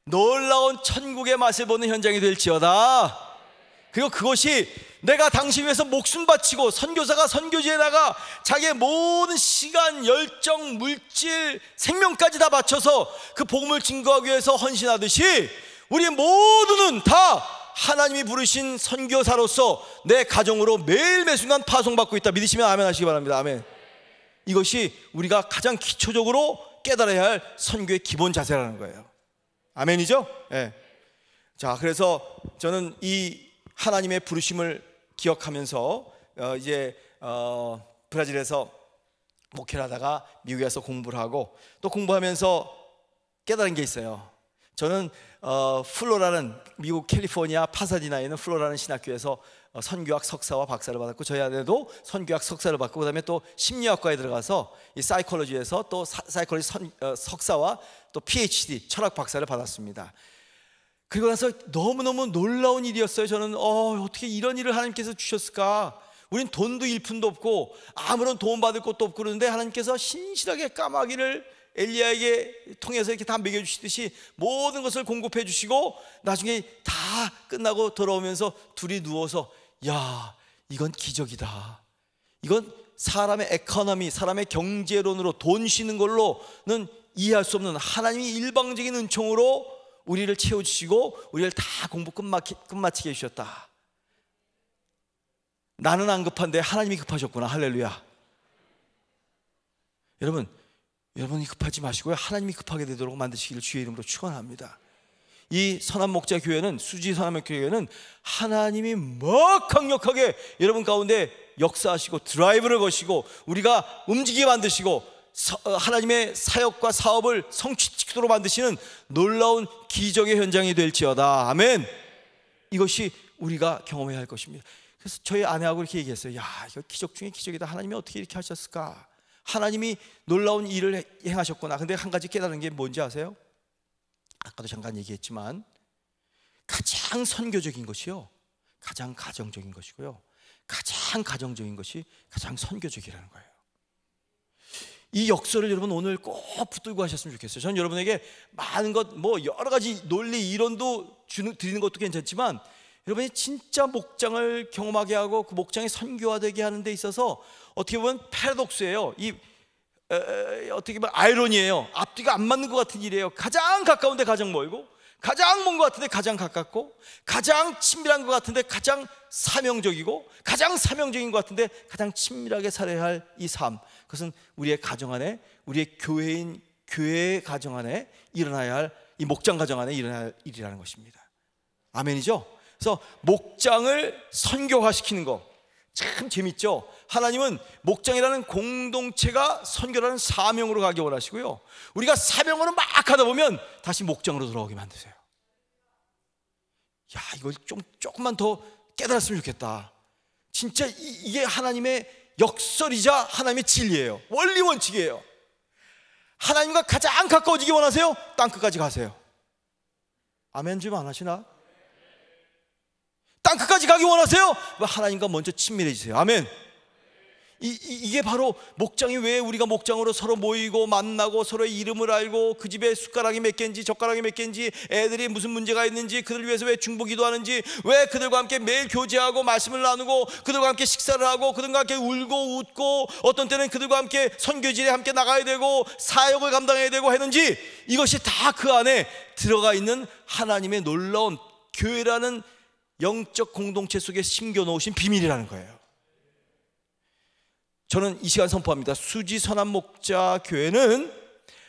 놀라운 천국의 맛을 보는 현장이 될지어다. 그리고 그것이 내가 당신 위해서 목숨 바치고 선교사가 선교지에 나가 자기의 모든 시간, 열정, 물질, 생명까지 다 바쳐서 그 복음을 증거하기 위해서 헌신하듯이 우리 모두는 다 하나님이 부르신 선교사로서 내 가정으로 매일 매순간 파송받고 있다. 믿으시면 아멘 하시기 바랍니다. 아멘. 이것이 우리가 가장 기초적으로 깨달아야 할 선교의 기본 자세라는 거예요. 아멘이죠? 네. 자, 그래서 저는 이 하나님의 부르심을 기억하면서 이제 브라질에서 목회를 하다가 미국에 와서 공부를 하고 또 공부하면서 깨달은 게 있어요. 저는 플로라는 미국 캘리포니아 파사디나에 있는 플로라는 신학교에서 선교학 석사와 박사를 받았고 저희 아내도 선교학 석사를 받고 그다음에 또 심리학과에 들어가서 이 사이콜로지에서 또 사이콜로지 석사와 또 PhD 철학 박사를 받았습니다. 그리고 나서 너무너무 놀라운 일이었어요. 저는 어떻게 이런 일을 하나님께서 주셨을까? 우린 돈도 일푼도 없고 아무런 도움 받을 것도 없고 그러는데 하나님께서 신실하게 까마귀를 엘리야에게 통해서 이렇게 다 먹여주시듯이 모든 것을 공급해 주시고 나중에 다 끝나고 돌아오면서 둘이 누워서 야, 이건 기적이다. 이건 사람의 에코노미, 사람의 경제론으로 돈 쉬는 걸로는 이해할 수 없는 하나님이 일방적인 은총으로 우리를 채워주시고 우리를 다 공부 끝마치게 해주셨다. 나는 안 급한데 하나님이 급하셨구나. 할렐루야. 여러분이 급하지 마시고요, 하나님이 급하게 되도록 만드시기를 주의 이름으로 축원합니다. 이 선한 목자 교회는, 수지 선한 목자 교회는 하나님이 막 강력하게 여러분 가운데 역사하시고 드라이브를 거시고 우리가 움직이게 만드시고 하나님의 사역과 사업을 성취시키도록 만드시는 놀라운 기적의 현장이 될지어다. 아멘. 이것이 우리가 경험해야 할 것입니다. 그래서 저희 아내하고 이렇게 얘기했어요. 야, 이거 기적 중에 기적이다. 하나님이 어떻게 이렇게 하셨을까? 하나님이 놀라운 일을 행하셨구나. 근데 한 가지 깨달은 게 뭔지 아세요? 아까도 잠깐 얘기했지만 가장 선교적인 것이요, 가장 가정적인 것이고요, 가장 가정적인 것이 가장 선교적이라는 거예요. 이 역설을 여러분 오늘 꼭 붙들고 하셨으면 좋겠어요. 저는 여러분에게 많은 것, 뭐 여러 가지 논리 이론도 드리는 것도 괜찮지만 여러분이 진짜 목장을 경험하게 하고 그 목장이 선교화되게 하는 데 있어서 어떻게 보면 패러독스예요. 어떻게 보면 아이러니예요. 앞뒤가 안 맞는 것 같은 일이에요. 가장 가까운데 가장 멀고 가장 먼 것 같은데 가장 가깝고, 가장 친밀한 것 같은데 가장 사명적이고, 가장 사명적인 것 같은데 가장 친밀하게 살아야 할 이 삶, 그것은 우리의 가정 안에, 우리의 교회인 교회 가정 안에 일어나야 할, 이 목장 가정 안에 일어나야 할 일이라는 것입니다. 아멘이죠? 그래서 목장을 선교화시키는 거 참 재밌죠? 하나님은 목장이라는 공동체가 선교라는 사명으로 가기 원하시고요, 우리가 사명으로 막 하다 보면 다시 목장으로 돌아오게 만드세요. 야, 이걸 조금만 더 깨달았으면 좋겠다. 진짜 이게 하나님의 역설이자 하나님의 진리예요. 원리 원칙이에요. 하나님과 가장 가까워지기 원하세요? 땅끝까지 가세요. 아멘 좀 안 하시나? 땅끝까지 가기 원하세요? 하나님과 먼저 친밀해지세요. 아멘. 이게 바로 목장이, 왜 우리가 목장으로 서로 모이고 만나고 서로의 이름을 알고, 그 집에 숟가락이 몇 개인지 젓가락이 몇 개인지, 애들이 무슨 문제가 있는지, 그들을 위해서 왜 중보기도 하는지, 왜 그들과 함께 매일 교제하고 말씀을 나누고 그들과 함께 식사를 하고 그들과 함께 울고 웃고, 어떤 때는 그들과 함께 선교지에 함께 나가야 되고 사역을 감당해야 되고 했는지, 이것이 다 그 안에 들어가 있는 하나님의 놀라운 교회라는 영적 공동체 속에 심겨 놓으신 비밀이라는 거예요. 저는 이 시간 선포합니다. 수지 선한 목자 교회는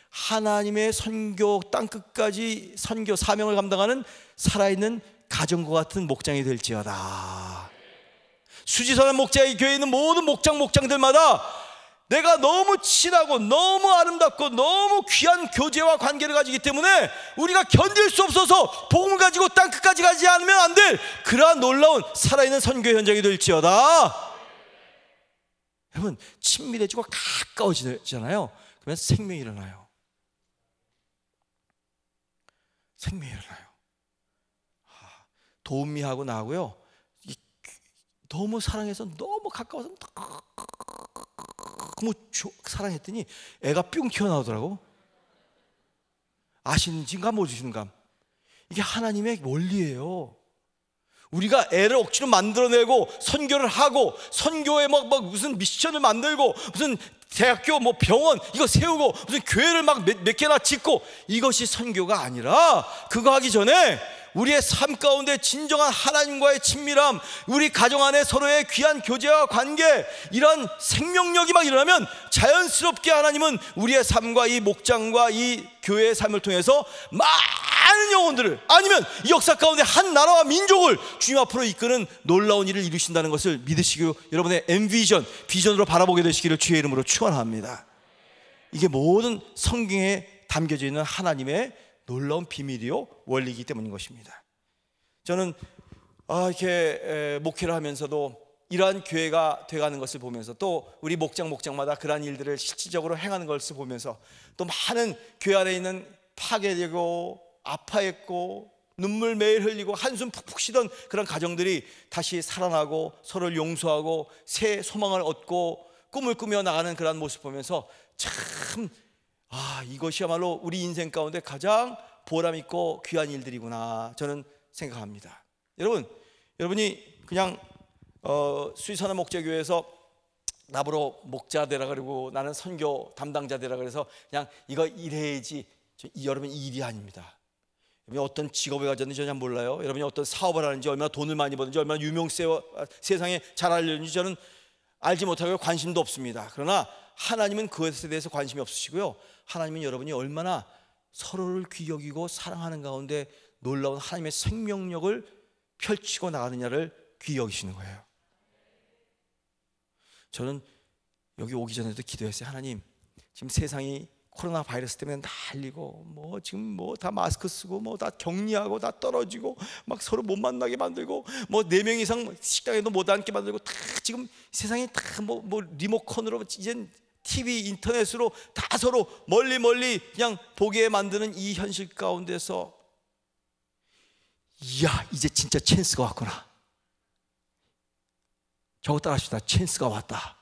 하나님의 선교, 땅끝까지 선교 사명을 감당하는 살아있는 가정과 같은 목장이 될지어다. 수지 선한 목자의 교회에 있는 모든 목장들마다 내가 너무 친하고 너무 아름답고 너무 귀한 교제와 관계를 가지기 때문에 우리가 견딜 수 없어서 복음을 가지고 땅끝까지 가지 않으면 안 될 그러한 놀라운 살아있는 선교 현장이 될지어다. 여러분, 친밀해지고 가까워지잖아요. 그러면 생명이 일어나요. 생명이 일어나요. 도은미하고 나하고요, 너무 사랑해서 너무 가까워서 너무 사랑했더니 애가 뿅 튀어나오더라고. 아시는지인가 모르시는가? 이게 하나님의 원리예요. 우리가 애를 억지로 만들어내고 선교를 하고, 선교에 막 무슨 미션을 만들고, 무슨 대학교 뭐 병원 이거 세우고, 무슨 교회를 막 몇 개나 짓고, 이것이 선교가 아니라, 그거 하기 전에 우리의 삶 가운데 진정한 하나님과의 친밀함, 우리 가정 안에 서로의 귀한 교제와 관계, 이런 생명력이 막 일어나면 자연스럽게 하나님은 우리의 삶과 이 목장과 이 교회의 삶을 통해서 많은 영혼들을, 아니면 이 역사 가운데 한 나라와 민족을 주님 앞으로 이끄는 놀라운 일을 이루신다는 것을 믿으시고, 여러분의 비전으로 바라보게 되시기를 주의 이름으로 축원합니다. 이게 모든 성경에 담겨져 있는 하나님의 놀라운 비밀이요 원리이기 때문인 것입니다. 저는 이렇게 목회를 하면서도 이러한 교회가 돼가는 것을 보면서, 또 우리 목장마다 그러한 일들을 실질적으로 행하는 것을 보면서, 또 많은 교회 안에 있는 파괴되고 아파했고 눈물 매일 흘리고 한숨 푹푹 쉬던 그런 가정들이 다시 살아나고 서로를 용서하고 새 소망을 얻고 꿈을 꾸며 나가는 그런 모습 보면서 참, 이것이야말로 우리 인생 가운데 가장 보람 있고 귀한 일들이구나 저는 생각합니다. 여러분이 그냥 수지선한 목자교회에서 나보러 목자 되라 그러고 나는 선교 담당자 되라 그래서 그냥 이거 일해야지, 여러분 이 일이 아닙니다. 여러분이 어떤 직업을 가졌는지 저는 몰라요. 여러분이 어떤 사업을 하는지, 얼마나 돈을 많이 버는지, 얼마나 세상에 잘 알려는지 저는 알지 못하고 관심도 없습니다. 그러나 하나님은 그것에 대해서 관심이 없으시고요, 하나님은 여러분이 얼마나 서로를 귀 여기고 사랑하는 가운데 놀라운 하나님의 생명력을 펼치고 나가느냐를 귀 여기시는 거예요. 저는 여기 오기 전에도 기도했어요. 하나님, 지금 세상이 코로나 바이러스 때문에 난리고 지금 다 마스크 쓰고 다 격리하고 다 떨어지고 막 서로 못 만나게 만들고 4명 이상 식당에도 못 앉게 만들고, 다 지금 세상이 다 리모컨으로 이젠 TV 인터넷으로 다 서로 멀리 그냥 보게 만드는 이 현실 가운데서, 이야, 이제 진짜 찬스가 왔구나. 저거 따라합시다. 찬스가 왔다.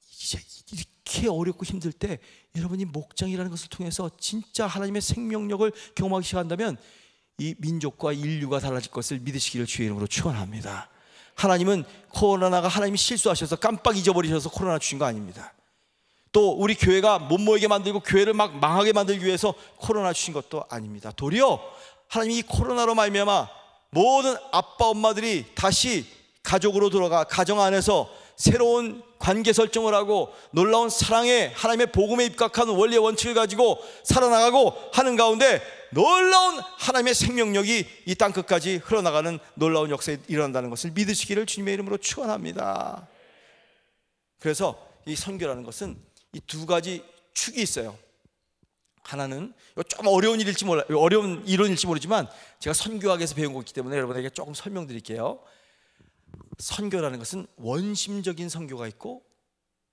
이제 이렇게 어렵고 힘들 때 여러분이 목장이라는 것을 통해서 진짜 하나님의 생명력을 경험하기 시작한다면 이 민족과 인류가 달라질 것을 믿으시기를 주의 이름으로 축원합니다. 하나님은 코로나가 하나님이 실수하셔서 깜빡 잊어버리셔서 코로나 주신 거 아닙니다. 또 우리 교회가 못 모이게 만들고 교회를 막 망하게 만들기 위해서 코로나 주신 것도 아닙니다. 도리어 하나님이 이 코로나로 말미암아 모든 아빠 엄마들이 다시 가족으로 돌아가 가정 안에서 새로운 관계 설정을 하고 놀라운 사랑의 하나님의 복음에 입각한 원리의 원칙을 가지고 살아나가고 하는 가운데 놀라운 하나님의 생명력이 이 땅끝까지 흘러나가는 놀라운 역사에 일어난다는 것을 믿으시기를 주님의 이름으로 축원합니다. 그래서 이 선교라는 것은 이 두 가지 축이 있어요. 하나는 좀 어려운 일일지 몰라, 어려운 이론일지 모르지만 제가 선교학에서 배운 거기 때문에 여러분에게 조금 설명드릴게요. 선교라는 것은 원심적인 선교가 있고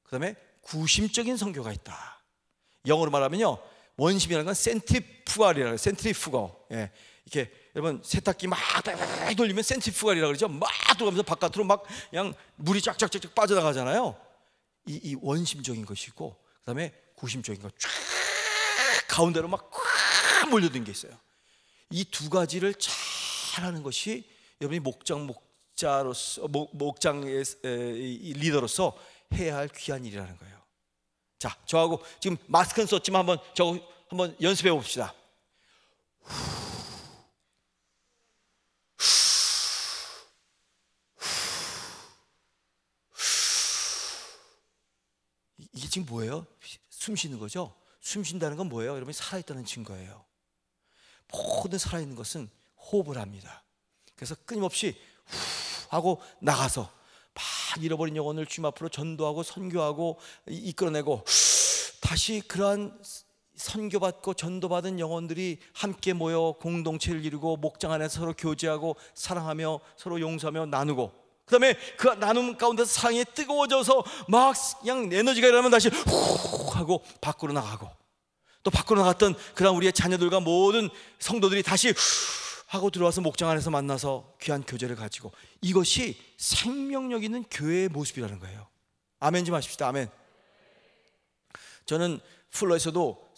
그 다음에 구심적인 선교가 있다. 영어로 말하면요, 원심이라는 건 센트리푸갈이라고 해요. 센트리푸거. 예. 이렇게 여러분 세탁기 막 돌리면 센트리푸갈이라고 그러죠. 막 돌면서 바깥으로 막 그냥 물이 쫙쫙쫙 빠져나가잖아요. 이 원심적인 것이고 그 다음에 구심적인 것 쫙 가운데로 막 꽉 몰려든 게 있어요. 이 두 가지를 잘하는 것이 여러분이 목장의 리더로서 해야 할 귀한 일이라는 거예요. 자, 저하고 지금 마스크는 썼지만 한번 연습해 봅시다. 이게 지금 뭐예요? 숨 쉬는 거죠? 숨 쉰다는 건 뭐예요? 여러분이 살아있다는 증거예요. 모든 살아있는 것은 호흡을 합니다. 그래서 끊임없이 후 하고 나가서 막 잃어버린 영혼을 주님 앞으로 전도하고 선교하고 이끌어내고 다시 그러한 선교받고 전도받은 영혼들이 함께 모여 공동체를 이루고 목장 안에서 서로 교제하고 사랑하며 서로 용서하며 나누고 그 다음에 그 나눔 가운데서 사랑이 뜨거워져서 막 그냥 에너지가 일어나면 다시 후 하고 밖으로 나가고 또 밖으로 나갔던 그런 우리의 자녀들과 모든 성도들이 다시 하고 들어와서 목장 안에서 만나서 귀한 교제를 가지고 이것이 생명력 있는 교회의 모습이라는 거예요. 아멘 좀 하십시다. 아멘. 저는 풀러에서도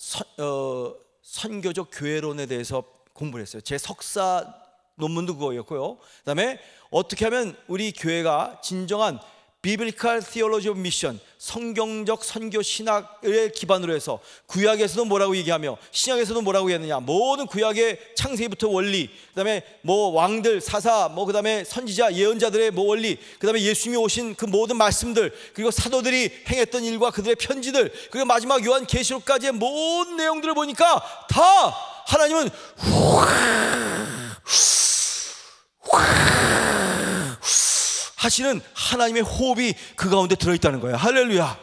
선교적 교회론에 대해서 공부를 했어요. 제 석사 논문도 그거였고요. 그 다음에 어떻게 하면 우리 교회가 진정한 Biblical Theology of Mission, 성경적 선교 신학을 기반으로 해서 구약에서도 뭐라고 얘기하며 신약에서도 뭐라고 했느냐, 모든 구약의 창세기부터 원리, 그 다음에 뭐 왕들, 사사, 그 다음에 선지자, 예언자들의 뭐 원리, 그 다음에 예수님이 오신 그 모든 말씀들, 그리고 사도들이 행했던 일과 그들의 편지들, 그리고 마지막 요한 계시록까지의 모든 내용들을 보니까 다 하나님은 하시는 하나님의 호흡이 그 가운데 들어있다는 거예요. 할렐루야.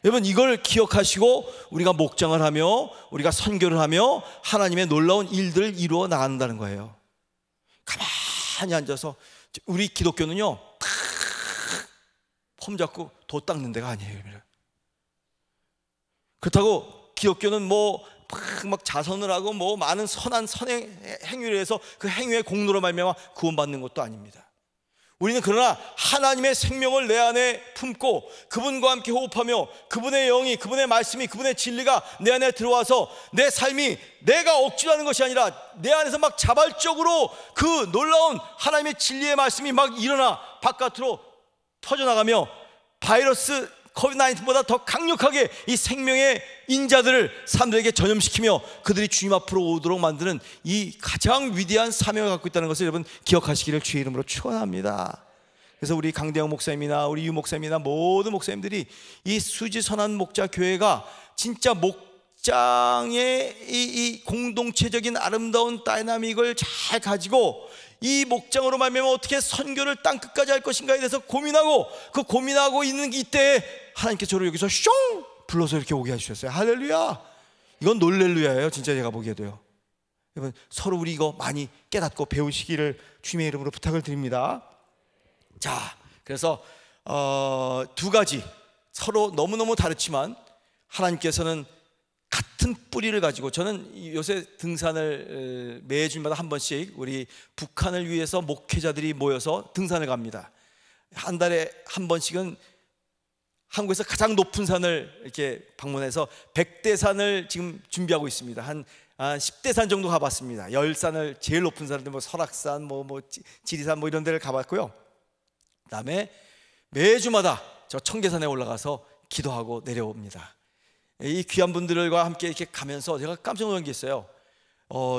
여러분 이걸 기억하시고 우리가 목장을 하며 우리가 선교를 하며 하나님의 놀라운 일들을 이루어 나간다는 거예요. 가만히 앉아서 우리 기독교는요 폼 잡고 도 닦는 데가 아니에요. 그렇다고 기독교는 막 자선을 하고 많은 선한 행위를 해서 그 행위의 공로로 말미암아 구원받는 것도 아닙니다. 우리는 그러나 하나님의 생명을 내 안에 품고 그분과 함께 호흡하며 그분의 영이, 그분의 말씀이, 그분의 진리가 내 안에 들어와서 내 삶이 내가 억지로 하는 것이 아니라 내 안에서 막 자발적으로 그 놀라운 하나님의 진리의 말씀이 막 일어나 바깥으로 퍼져나가며 바이러스 코비드-19보다 더 강력하게 이 생명의 인자들을 사람들에게 전염시키며 그들이 주님 앞으로 오도록 만드는 이 가장 위대한 사명을 갖고 있다는 것을 여러분 기억하시기를 주의 이름으로 축원합니다. 그래서 우리 강대영 목사님이나 우리 유 목사님이나 모든 목사님들이 이 수지선한 목자 교회가 진짜 목장의 이 공동체적인 아름다운 다이나믹을 잘 가지고 이 목장으로 말미암아 어떻게 선교를 땅끝까지 할 것인가에 대해서 고민하고 있는 이때에 하나님께서 저를 여기서 숑 불러서 이렇게 오게 해주셨어요. 할렐루야. 이건 놀렐루야예요. 진짜 제가 보기에도요. 여러분 서로 우리 이거 많이 깨닫고 배우시기를 주님의 이름으로 부탁을 드립니다. 자, 그래서 두 가지 서로 너무너무 다르지만 하나님께서는 같은 뿌리를 가지고, 저는 요새 등산을 매주마다 한 번씩 우리 북한을 위해서 목회자들이 모여서 등산을 갑니다. 한 달에 한 번씩은 한국에서 가장 높은 산을 이렇게 방문해서 100대산을 지금 준비하고 있습니다. 한 10대산 정도 가봤습니다. 10산을 제일 높은 산인데 설악산, 지리산 이런 데를 가봤고요. 그다음에 매주마다 저 청계산에 올라가서 기도하고 내려옵니다. 이 귀한 분들과 함께 이렇게 가면서 제가 깜짝 놀란 게 있어요.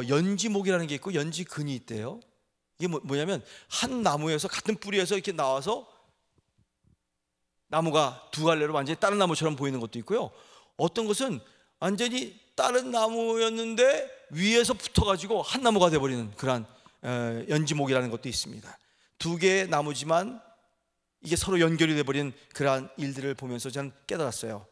연지목이라는 게 있고 연지근이 있대요. 이게 뭐냐면 한 나무에서 같은 뿌리에서 이렇게 나와서 나무가 두 갈래로 완전히 다른 나무처럼 보이는 것도 있고요. 어떤 것은 완전히 다른 나무였는데 위에서 붙어가지고 한 나무가 돼버리는 그런 연지목이라는 것도 있습니다. 두 개의 나무지만 이게 서로 연결이 돼버린 그러한 일들을 보면서 저는 깨달았어요.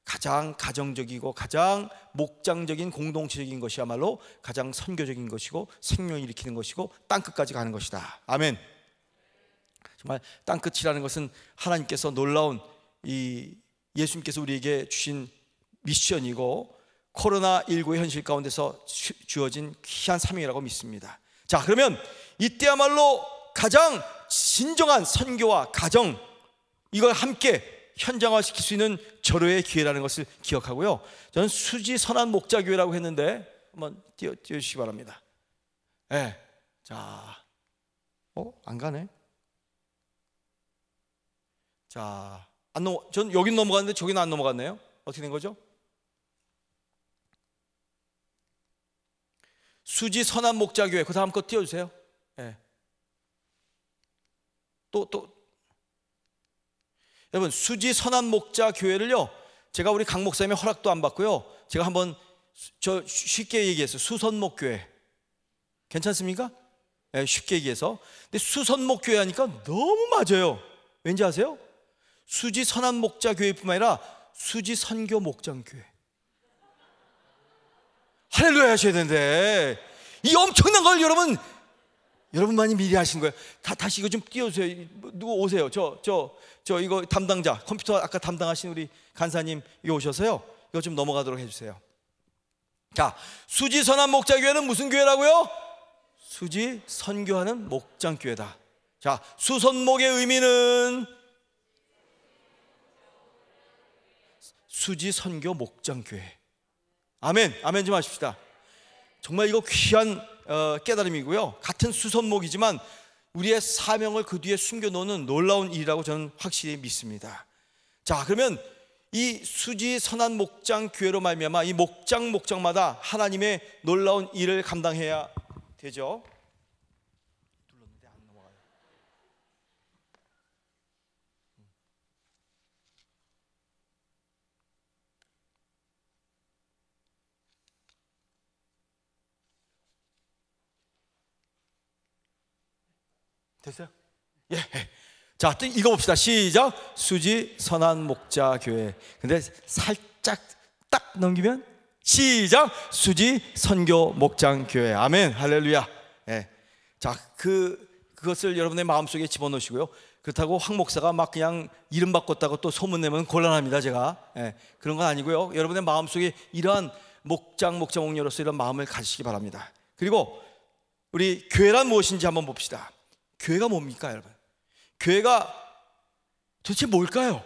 가장 가정적이고 가장 목장적인 공동체적인 것이야말로 가장 선교적인 것이고 생명을 일으키는 것이고 땅끝까지 가는 것이다. 아멘. 정말 땅끝이라는 것은 하나님께서 놀라운 이 예수님께서 우리에게 주신 미션이고 코로나19의 현실 가운데서 주어진 귀한 사명이라고 믿습니다. 자, 그러면 이때야말로 가장 진정한 선교와 가정, 이걸 함께 현장화시킬 수 있는 절호의 기회라는 것을 기억하고요. 저는 수지 선한 목자교회라고 했는데 한번 띄워주시기 바랍니다. 네. 자, 안 가네. 자, 전 여긴 넘어갔는데 저기는 안 넘어갔네요. 어떻게 된 거죠? 수지 선한 목자교회, 그 다음 거 띄워주세요. 네. 여러분, 수지 선한 목자 교회를요, 제가 우리 강 목사님의 허락도 안 받고요, 제가 한번 쉽게 얘기해서 수선목 교회 괜찮습니까? 네, 쉽게 얘기해서. 근데 수선목 교회 하니까 너무 맞아요. 왠지 아세요? 수지 선한 목자 교회뿐만 아니라 수지 선교 목장 교회. 할렐루야 하셔야 되는데 이 엄청난 걸 여러분만이 미리 하신 거예요. 다시 이거 좀 띄워주세요. 누구 오세요? 저 이거 담당자, 컴퓨터 아까 담당하신 우리 간사님 이거 오셔서요, 이거 좀 넘어가도록 해주세요. 자, 수지 선한 목자 교회는 무슨 교회라고요? 수지 선교하는 목장 교회다. 자, 수선목의 의미는 수지 선교 목장 교회. 아멘, 아멘 좀 하십시다. 정말 이거 귀한 깨달음이고요. 같은 수선목이지만 우리의 사명을 그 뒤에 숨겨놓는 놀라운 일이라고 저는 확실히 믿습니다. 자, 그러면 이 수지 선한 목장 교회로 말미암아 이 목장마다 하나님의 놀라운 일을 감당해야 되죠. 눌렀는데 안 넘어가요. 됐어요? 예. 자, 또 읽어봅시다. 시작. 수지 선한 목자 교회. 근데 살짝 딱 넘기면 시작. 수지 선교 목장 교회. 아멘. 할렐루야. 예. 자, 그것을 여러분의 마음속에 집어넣으시고요. 그렇다고 황 목사가 막 그냥 이름 바꿨다고 또 소문내면 곤란합니다. 제가. 예. 그런 건 아니고요. 여러분의 마음속에 이러한 목장으로서 이런 마음을 가지시기 바랍니다. 그리고 우리 교회란 무엇인지 한번 봅시다. 교회가 뭡니까, 여러분? 교회가 도대체 뭘까요?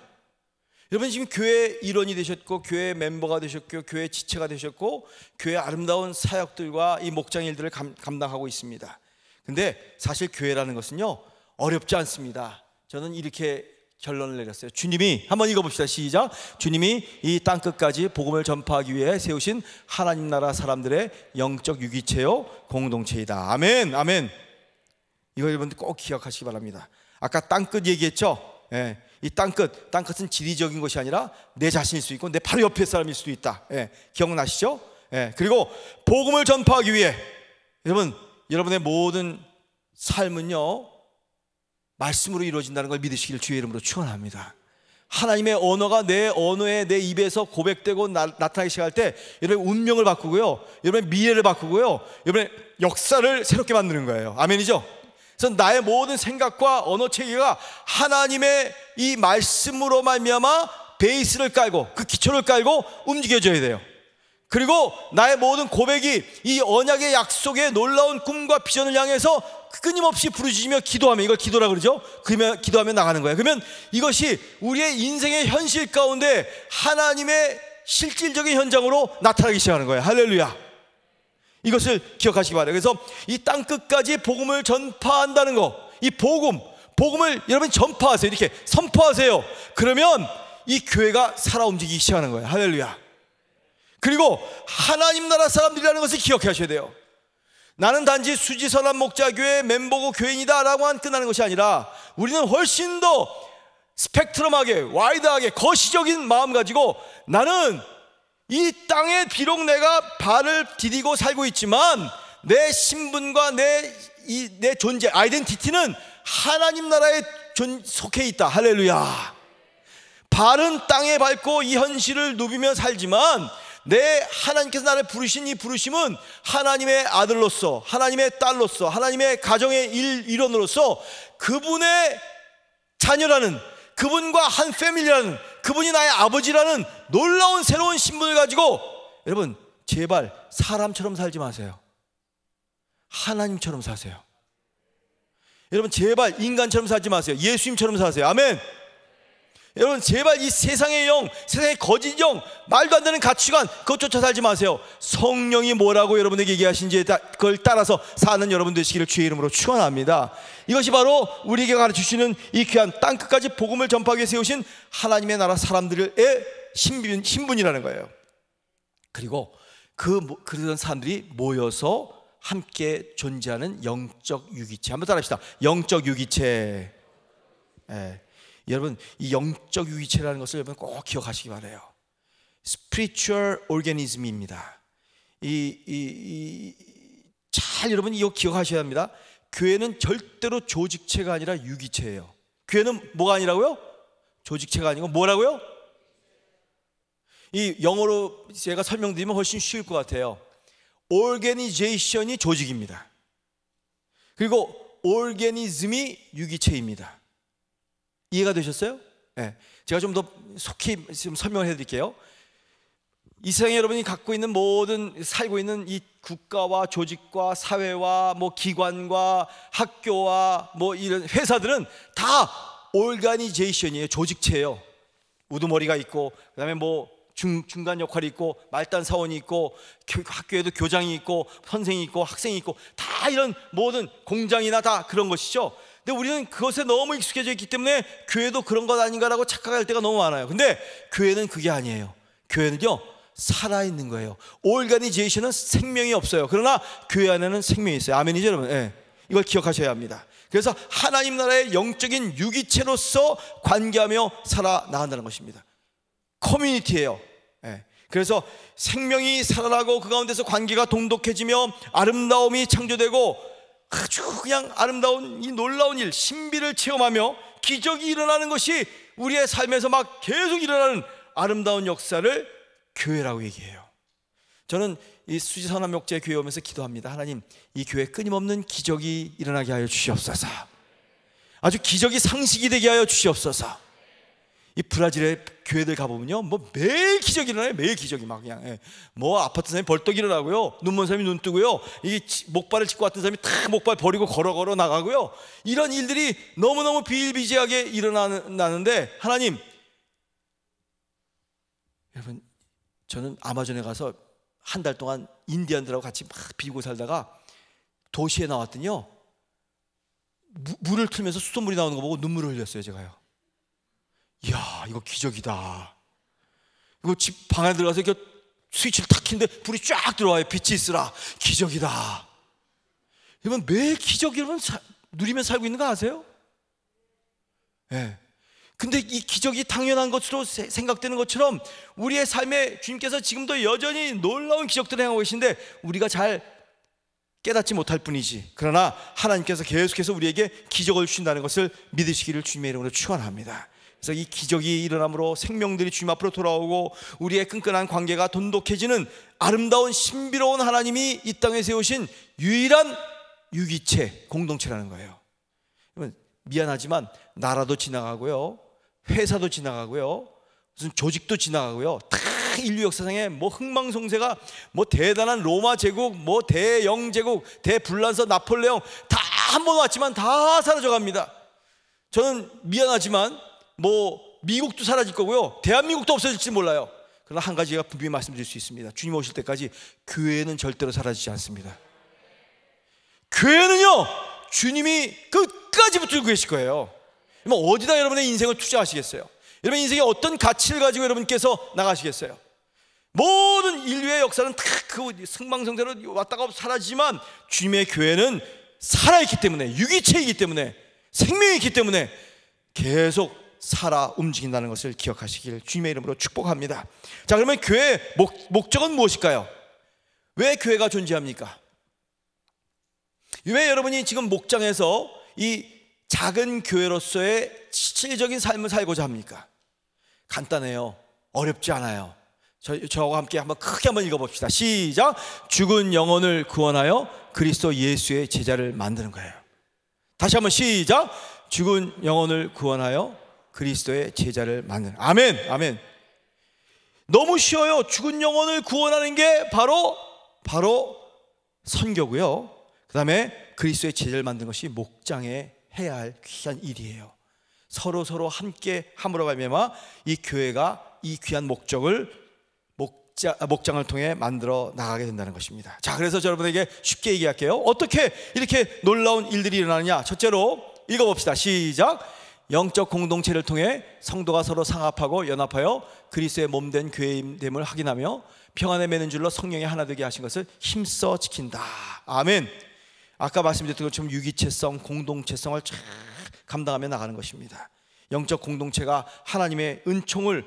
여러분, 지금 교회 일원이 되셨고 교회 멤버가 되셨고 교회 지체가 되셨고 교회 아름다운 사역들과 이 목장 일들을 감당하고 있습니다. 근데 사실 교회라는 것은요, 어렵지 않습니다. 저는 이렇게 결론을 내렸어요. 주님이, 한번 읽어봅시다. 시작. 주님이 이 땅끝까지 복음을 전파하기 위해 세우신 하나님 나라 사람들의 영적 유기체요 공동체이다. 아멘, 아멘. 이거 여러분들 꼭 기억하시기 바랍니다. 아까 땅끝 얘기했죠? 예, 이 땅끝은 지리적인 것이 아니라 내 자신일 수 있고 내 바로 옆에 사람일 수도 있다. 예, 기억나시죠? 예, 그리고 복음을 전파하기 위해 여러분의 모든 삶은요, 말씀으로 이루어진다는 걸 믿으시기를 주의 이름으로 축원합니다. 하나님의 언어가 내 언어에 내 입에서 고백되고 나타나기 시작할 때 여러분의 운명을 바꾸고요, 여러분의 미래를 바꾸고요, 여러분의 역사를 새롭게 만드는 거예요. 아멘이죠? 그래서 나의 모든 생각과 언어 체계가 하나님의 이 말씀으로 말미암아 베이스를 깔고 그 기초를 깔고 움직여져야 돼요. 그리고 나의 모든 고백이 이 언약의 약속의 놀라운 꿈과 비전을 향해서 끊임없이 부르짖으며 기도하면, 이걸 기도라 그러죠. 그러면 기도하며 나가는 거예요. 그러면 이것이 우리의 인생의 현실 가운데 하나님의 실질적인 현장으로 나타나기 시작하는 거예요. 할렐루야. 이것을 기억하시기 바랍니다. 그래서 이 땅끝까지 복음을 전파한다는 거, 이 복음을 여러분이 전파하세요. 이렇게 선포하세요. 그러면 이 교회가 살아 움직이기 시작하는 거예요. 할렐루야. 그리고 하나님 나라 사람들이라는 것을 기억하셔야 돼요. 나는 단지 수지선한 목자교회 멤버고 교인이다 라고만 끝나는 것이 아니라 우리는 훨씬 더 스펙트럼하게, 와이드하게, 거시적인 마음 가지고 나는 이 땅에 비록 내가 발을 디디고 살고 있지만 내 신분과 내 존재, 아이덴티티는 하나님 나라에 속해 있다. 할렐루야. 발은 땅에 밟고 이 현실을 누비며 살지만 내 하나님께서 나를 부르신 이 부르심은 하나님의 아들로서, 하나님의 딸로서, 하나님의 가정의 일원으로서 그분의 자녀라는, 그분과 한 패밀리라는, 그분이 나의 아버지라는 놀라운 새로운 신분을 가지고, 여러분 제발 사람처럼 살지 마세요. 하나님처럼 사세요. 여러분 제발 인간처럼 살지 마세요. 예수님처럼 사세요. 아멘. 여러분 제발 이 세상의 영, 세상의 거짓 영, 말도 안 되는 가치관 그것 쫓아 살지 마세요. 성령이 뭐라고 여러분에게 얘기하신지 그걸 따라서 사는 여러분 되시기를 주의 이름으로 축원합니다. 이것이 바로 우리에게 가르치시는 이 귀한 땅끝까지 복음을 전파하기 위해 세우신 하나님의 나라 사람들의 신분이라는 거예요. 그리고 그런 사람들이 모여서 함께 존재하는 영적 유기체. 한번 따라합시다. 영적 유기체. 여러분 이 영적 유기체라는 것을 여러분 꼭 기억하시기 바라요. Spiritual organism입니다. 잘 여러분 이거 기억하셔야 합니다. 교회는 절대로 조직체가 아니라 유기체예요. 교회는 뭐가 아니라고요? 조직체가 아니고 뭐라고요? 이 영어로 제가 설명드리면 훨씬 쉬울 것 같아요. Organization이 조직입니다. 그리고 organism이 유기체입니다. 이해가 되셨어요? 네. 제가 좀 더 속히 지금 설명을 해드릴게요. 이 세상에 여러분이 갖고 있는 모든 살고 있는 이 국가와 조직과 사회와 뭐 기관과 학교와 뭐 이런 회사들은 다 오르가니제이션이에요. 조직체예요. 우두머리가 있고 그다음에 뭐 중간 역할이 있고 말단 사원이 있고 학교에도 교장이 있고 선생이 있고 학생이 있고 다 이런 모든 공장이나 다 그런 것이죠. 근데 우리는 그것에 너무 익숙해져 있기 때문에 교회도 그런 것 아닌가라고 착각할 때가 너무 많아요. 근데 교회는 그게 아니에요. 교회는요 살아있는 거예요. 오르가니제이션은 생명이 없어요. 그러나 교회 안에는 생명이 있어요. 아멘이죠 여러분? 네. 이걸 기억하셔야 합니다. 그래서 하나님 나라의 영적인 유기체로서 관계하며 살아나간다는 것입니다. 커뮤니티예요. 네. 그래서 생명이 살아나고 그 가운데서 관계가 돈독해지며 아름다움이 창조되고 아주 그냥 아름다운 이 놀라운 일, 신비를 체험하며 기적이 일어나는 것이 우리의 삶에서 막 계속 일어나는 아름다운 역사를 교회라고 얘기해요. 저는 이 수지선한 목자의 교회 오면서 기도합니다. 하나님 이 교회에 끊임없는 기적이 일어나게 하여 주시옵소서. 아주 기적이 상식이 되게 하여 주시옵소서. 이 브라질의 교회들 가보면요 뭐 매일 기적이 일어나요. 매일 기적이 막 그냥 뭐 아파트 사람이 벌떡 일어나고요, 눈먼 사람이 눈 뜨고요, 이 목발을 짚고 왔던 사람이 다 목발 버리고 걸어 나가고요. 이런 일들이 너무너무 비일비재하게 일어나는데 하나님, 여러분 저는 아마존에 가서 한 달 동안 인디언들하고 같이 막 비우고 살다가 도시에 나왔더니요 물을 틀면서 수돗물이 나오는 거 보고 눈물을 흘렸어요. 제가요. 이야 이거 기적이다. 이거 집 방 안에 들어가서 이렇게 스위치를 탁 켰는데 불이 쫙 들어와요. 빛이 있으라. 기적이다. 여러분 매일 기적 여러분 누리며 살고 있는 거 아세요? 네. 근데 이 기적이 당연한 것으로 생각되는 것처럼 우리의 삶에 주님께서 지금도 여전히 놀라운 기적들을 행하고 계신데 우리가 잘 깨닫지 못할 뿐이지. 그러나 하나님께서 계속해서 우리에게 기적을 주신다는 것을 믿으시기를 주님의 이름으로 축원합니다. 그래서 이 기적이 일어남으로 생명들이 주님 앞으로 돌아오고 우리의 끈끈한 관계가 돈독해지는 아름다운 신비로운 하나님이 이 땅에 세우신 유일한 유기체, 공동체라는 거예요. 미안하지만 나라도 지나가고요, 회사도 지나가고요, 무슨 조직도 지나가고요, 다 인류 역사상에 뭐 흥망성쇠가 뭐 대단한 로마 제국, 뭐 대영 제국, 대불란서 나폴레옹 다 한 번 왔지만 다 사라져 갑니다. 저는 미안하지만 뭐 미국도 사라질 거고요, 대한민국도 없어질지 몰라요. 그러나 한 가지 제가 분명히 말씀드릴 수 있습니다. 주님 오실 때까지 교회는 절대로 사라지지 않습니다. 교회는요 주님이 끝까지 붙들고 계실 거예요. 어디다 여러분의 인생을 투자하시겠어요? 여러분 인생에 어떤 가치를 가지고 여러분께서 나가시겠어요? 모든 인류의 역사는 다 그 승망성대로 왔다가 사라지지만 주님의 교회는 살아있기 때문에, 유기체이기 때문에, 생명이 있기 때문에 계속 살아 움직인다는 것을 기억하시길 주님의 이름으로 축복합니다. 자, 그러면 교회의 목적은 무엇일까요? 왜 교회가 존재합니까? 왜 여러분이 지금 목장에서 이 작은 교회로서의 실질적인 삶을 살고자 합니까? 간단해요. 어렵지 않아요. 저와 함께 한번 크게 한번 읽어봅시다. 시작. 죽은 영혼을 구원하여 그리스도 예수의 제자를 만드는 거예요. 다시 한번 시작. 죽은 영혼을 구원하여 그리스도의 제자를 만드는. 아멘. 아멘. 너무 쉬워요. 죽은 영혼을 구원하는 게 바로 선교고요. 그 다음에 그리스도의 제자를 만드는 것이 목장에 해야 할 귀한 일이에요. 서로 함께 함으로 말미암아 이 교회가 이 귀한 목장을 통해 만들어 나가게 된다는 것입니다. 자, 그래서 여러분에게 쉽게 얘기할게요. 어떻게 이렇게 놀라운 일들이 일어나느냐? 첫째로 읽어봅시다. 시작. 영적 공동체를 통해 성도가 서로 상합하고 연합하여 그리스도의 몸된 교회임됨을 확인하며 평안에 매는 줄로 성령이 하나 되게 하신 것을 힘써 지킨다. 아멘. 아까 말씀드렸던 것처럼 유기체성, 공동체성을 잘 감당하며 나가는 것입니다. 영적 공동체가 하나님의 은총을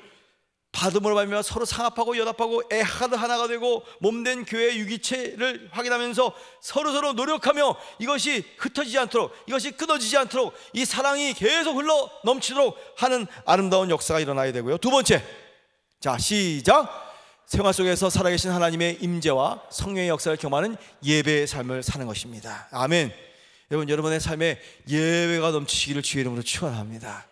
받음으로 말미암아 서로 상합하고 연합하고 에하드 하나가 되고 몸된 교회의 유기체를 확인하면서 서로 노력하며 이것이 흩어지지 않도록, 이것이 끊어지지 않도록 이 사랑이 계속 흘러 넘치도록 하는 아름다운 역사가 일어나야 되고요. 두 번째, 자 시작. 생활 속에서 살아계신 하나님의 임재와 성령의 역사를 경험하는 예배의 삶을 사는 것입니다. 아멘. 여러분의 삶에 예배가 넘치시기를 주의 이름으로 축원합니다.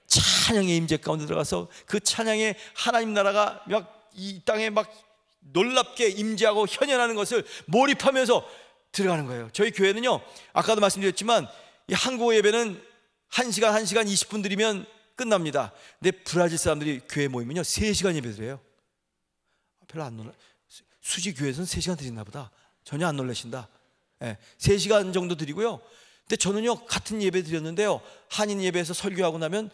찬양의 임재 가운데 들어가서 그 찬양의 하나님 나라가 막 이 땅에 막 놀랍게 임재하고 현현하는 것을 몰입하면서 들어가는 거예요. 저희 교회는요, 아까도 말씀드렸지만 이 한국어 예배는 1시간 20분 드리면 끝납니다. 근데 브라질 사람들이 교회 모이면요 3시간 예배 드려요. 별로 안 놀라. 수지 교회에서는 3시간 드리나 보다. 전혀 안 놀라신다. 3시간 정도 드리고요. 근데 저는요 같은 예배 드렸는데요, 한인 예배에서 설교하고 나면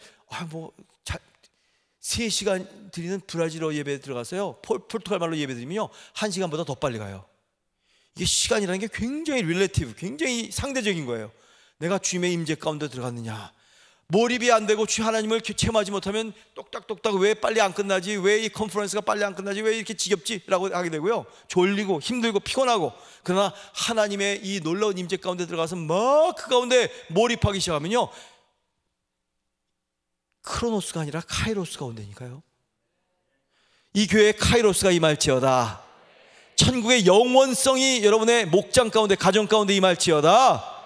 3시간 드리는 브라질어 예배 들어가서요 포르투갈 말로 예배 드리면요 1시간보다 더 빨리 가요. 이게 시간이라는 게 굉장히 릴레이티브, 굉장히 상대적인 거예요. 내가 주님의 임재 가운데 들어갔느냐, 몰입이 안 되고 주 하나님을 체험하지 못하면 똑딱똑딱 왜 빨리 안 끝나지, 왜 이 컨퍼런스가 빨리 안 끝나지, 왜 이렇게 지겹지? 라고 하게 되고요, 졸리고 힘들고 피곤하고. 그러나 하나님의 이 놀라운 임재 가운데 들어가서 막 그 가운데 몰입하기 시작하면요 크로노스가 아니라 카이로스가 온다니까요. 이 교회에 카이로스가 임할지어다. 천국의 영원성이 여러분의 목장 가운데, 가정 가운데 임할지어다.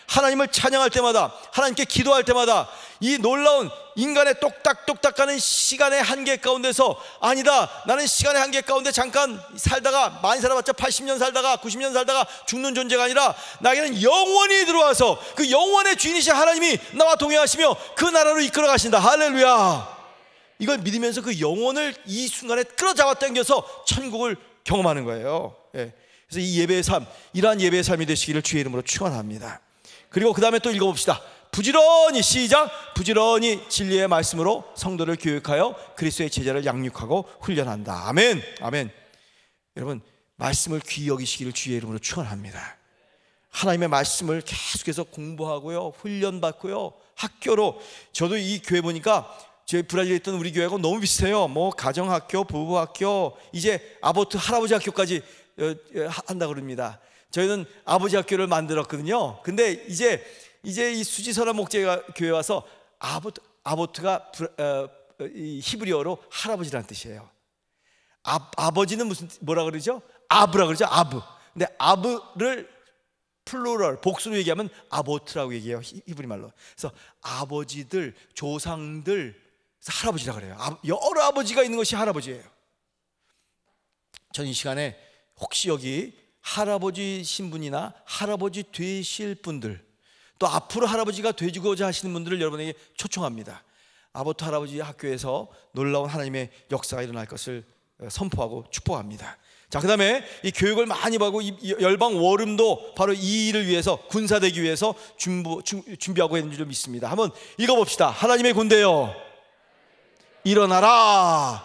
하나님을 찬양할 때마다, 하나님께 기도할 때마다 이 놀라운 인간의 똑딱똑딱 가는 시간의 한계 가운데서, 아니다, 나는 시간의 한계 가운데 잠깐 살다가, 많이 살아봤자 80년 살다가 90년 살다가 죽는 존재가 아니라 나에게는 영원히 들어와서 그 영원의 주인이신 하나님이 나와 동행하시며 그 나라로 이끌어 가신다. 할렐루야. 이걸 믿으면서 그 영혼을 이 순간에 끌어잡아 당겨서 천국을 경험하는 거예요. 그래서 이 예배의 삶, 이러한 예배의 삶이 되시기를 주의 이름으로 축원합니다. 그리고 그 다음에 또 읽어봅시다. 부지런히, 시작. 부지런히 진리의 말씀으로 성도를 교육하여 그리스도의 제자를 양육하고 훈련한다. 아멘. 아멘. 여러분, 말씀을 귀히 여기시기를 주의 이름으로 축원합니다. 하나님의 말씀을 계속해서 공부하고요, 훈련받고요, 학교로. 저도 이 교회 보니까 저희 브라질에 있던 우리 교회하고 너무 비슷해요. 뭐 가정학교, 부부학교, 이제 아보트 할아버지 학교까지 한다고 그럽니다. 저희는 아버지 학교를 만들었거든요. 근데 이제 이 수지선한 목재가 교회 와서 아보트가 이 히브리어로 할아버지라는 뜻이에요. 아버지는 뭐라 그러죠? 아브라 그러죠. 아브. 근데 아브를 플루럴 복수로 얘기하면 아보트라고 얘기해요, 히브리 말로. 그래서 아버지들, 조상들, 그래서 할아버지라 그래요. 여러 아버지가 있는 것이 할아버지예요. 전 이 시간에 혹시 여기 할아버지 신분이나 할아버지 되실 분들, 또 앞으로 할아버지가 되고자 하시는 분들을 여러분에게 초청합니다. 아보트 할아버지 학교에서 놀라운 하나님의 역사가 일어날 것을 선포하고 축복합니다. 자, 그 다음에 이 교육을 많이 받고 이 열방 워름도 바로 이 일을 위해서, 군사되기 위해서 준비하고 있는 줄 믿습니다. 한번 읽어봅시다. 하나님의 군대여, 일어나라.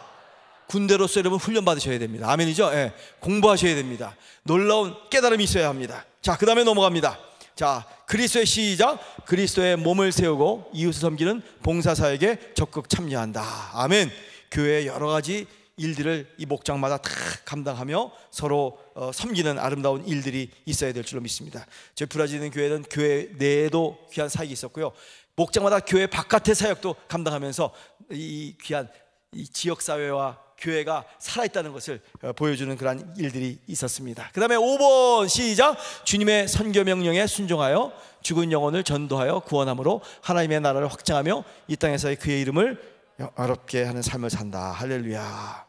군대로서 여러분 훈련 받으셔야 됩니다. 아멘이죠? 예, 공부하셔야 됩니다. 놀라운 깨달음이 있어야 합니다. 자, 그 다음에 넘어갑니다. 자, 그리스도의 시작. 그리스도의 몸을 세우고 이웃을 섬기는 봉사사역에 적극 참여한다. 아멘. 교회의 여러 가지 일들을 이 목장마다 다 감당하며 서로 섬기는 아름다운 일들이 있어야 될 줄로 믿습니다. 저희 브라질에 있는 교회는 교회 내에도 귀한 사역이 있었고요, 목장마다 교회 바깥의 사역도 감당하면서 이 귀한 이 지역사회와 교회가 살아있다는 것을 보여주는 그러한 일들이 있었습니다. 그 다음에 5번 시작. 주님의 선교 명령에 순종하여 죽은 영혼을 전도하여 구원함으로 하나님의 나라를 확장하며 이 땅에서의 그의 이름을 어렵게 하는 삶을 산다. 할렐루야.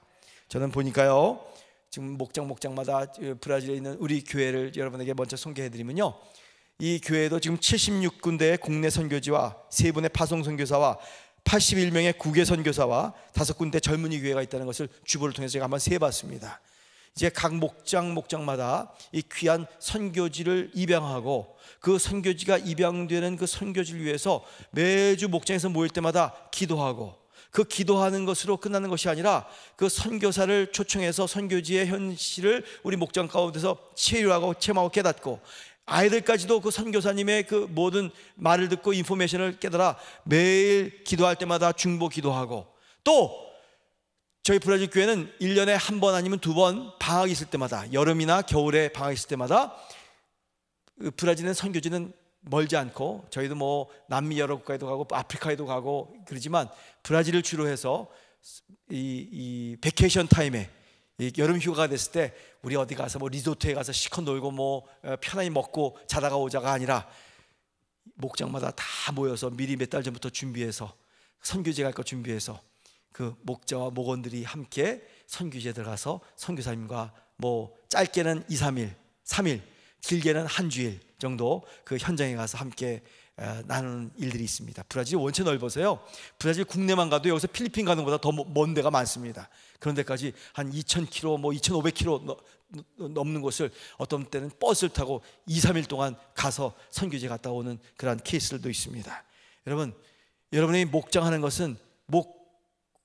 저는 보니까요, 지금 목장마다 브라질에 있는 우리 교회를 여러분에게 먼저 소개해드리면요, 이 교회도 지금 76군데의 국내 선교지와 3분의 파송 선교사와 81명의 국외 선교사와 5군데 젊은이 교회가 있다는 것을 주보를 통해서 제가 한번 세봤습니다. 이제 각 목장마다 이 귀한 선교지를 입양하고 그 선교지가 입양되는 그 선교지를 위해서 매주 목장에서 모일 때마다 기도하고, 그 기도하는 것으로 끝나는 것이 아니라 그 선교사를 초청해서 선교지의 현실을 우리 목장 가운데서 체험하고 깨닫고, 아이들까지도 그 선교사님의 그 모든 말을 듣고 인포메이션을 깨달아 매일 기도할 때마다 중보 기도하고, 또 저희 브라질 교회는 1년에 한 번 아니면 2번 방학이 있을 때마다, 여름이나 겨울에 방학이 있을 때마다 브라질은 선교지는 멀지 않고, 저희도 뭐 남미 여러 국가에도 가고 아프리카에도 가고 그러지만 브라질을 주로 해서 이 베케이션 타임에, 이 여름 휴가가 됐을 때 우리 어디 가서 뭐 리조트에 가서 시컷 놀고 뭐 편안히 먹고 자다가 오자가 아니라 목장마다 다 모여서 미리 몇 달 전부터 준비해서 선교지에 갈 거 준비해서 그 목자와 목원들이 함께 선교지에 들어가서 선교사님과 뭐 짧게는 2, 3일, 3일, 길게는 한 주일 정도 그 현장에 가서 함께 나누는 일들이 있습니다. 브라질이 원체 넓어서요, 브라질 국내만 가도 여기서 필리핀 가는 것보다 더 먼 데가 많습니다. 그런 데까지 한 2,000km, 뭐 2,500km 넘는 곳을 어떤 때는 버스를 타고 2, 3일 동안 가서 선교지에 갔다 오는 그런 케이스들도 있습니다. 여러분이 목장하는 것은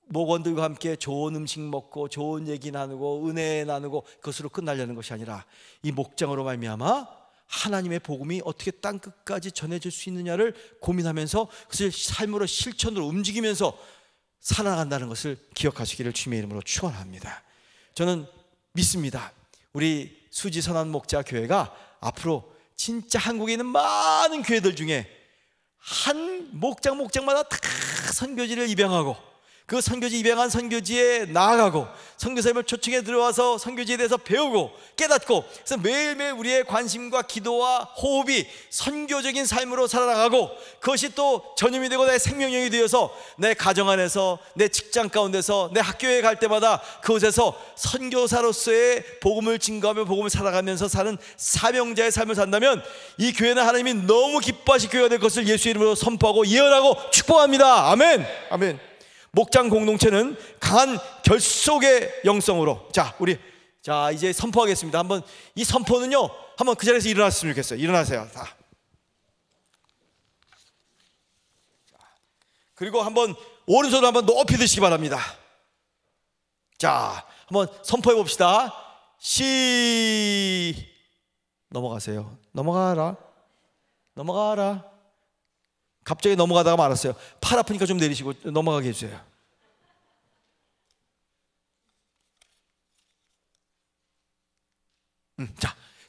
목원들과 함께 좋은 음식 먹고 좋은 얘기 나누고 은혜 나누고 그것으로 끝나려는 것이 아니라, 이 목장으로 말미암아 하나님의 복음이 어떻게 땅 끝까지 전해질 수 있느냐를 고민하면서 그것을 삶으로 실천으로 움직이면서 살아간다는 것을 기억하시기를 주님의 이름으로 축원합니다. 저는 믿습니다. 우리 수지선한 목자 교회가 앞으로 진짜 한국에 있는 많은 교회들 중에 한 목장마다 다 선교지를 입양하고, 그 선교지 입양한 선교지에 나아가고, 선교사님을 초청해 들어와서 선교지에 대해서 배우고 깨닫고, 그래서 매일매일 우리의 관심과 기도와 호흡이 선교적인 삶으로 살아나가고, 그것이 또 전염이 되고 내 생명력이 되어서 내 가정 안에서, 내 직장 가운데서, 내 학교에 갈 때마다 그곳에서 선교사로서의 복음을 증거하며 복음을 살아가면서 사는 사명자의 삶을 산다면, 이 교회는 하나님이 너무 기뻐하실 교회가 될 것을 예수의 이름으로 선포하고 예언하고 축복합니다. 아멘. 아멘. 목장 공동체는 강한 결속의 영성으로, 우리 이제 선포하겠습니다. 한번 이 선포는요, 한번 그 자리에서 일어났으면 좋겠어요. 일어나세요. 다. 그리고 한번 오른손을 한번 높이 드시기 바랍니다. 자, 한번 선포해 봅시다. 넘어가세요. 넘어가라. 갑자기 넘어가다가 말았어요. 팔 아프니까 좀 내리시고 넘어가게 해주세요.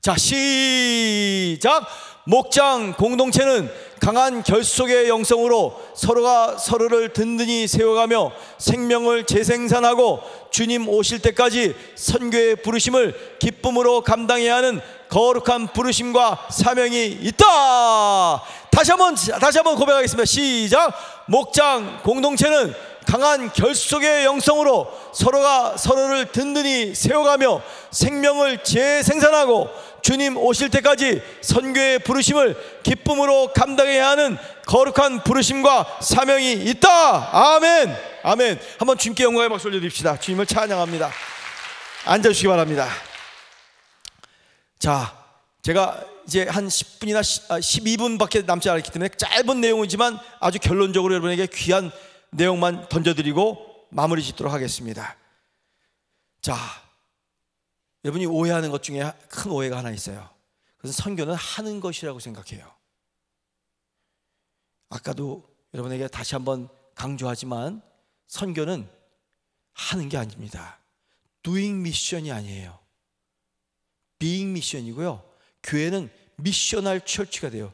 자, 시작. 목장 공동체는 강한 결속의 영성으로 서로가 서로를 든든히 세워가며 생명을 재생산하고 주님 오실 때까지 선교의 부르심을 기쁨으로 감당해야 하는 거룩한 부르심과 사명이 있다. 다시 한번 고백하겠습니다. 시작. 목장 공동체는 강한 결속의 영성으로 서로가 서로를 든든히 세워가며 생명을 재생산하고 주님 오실 때까지 선교의 부르심을 기쁨으로 감당해야 하는 거룩한 부르심과 사명이 있다. 아멘. 아멘. 한번 주님께 영광의 박수 올려드립시다. 주님을 찬양합니다. 앉아주시기 바랍니다. 자, 제가 이제 한 10분이나 12분밖에 남지 않았기 때문에 짧은 내용이지만 아주 결론적으로 여러분에게 귀한 내용만 던져드리고 마무리 짓도록 하겠습니다. 자, 여러분이 오해하는 것 중에 큰 오해가 하나 있어요. 그것은 선교는 하는 것이라고 생각해요. 아까도 여러분에게 다시 한번 강조하지만 선교는 하는 게 아닙니다. doing 미션이 아니에요. being 미션이고요. 교회는 미셔널 처치가 돼요.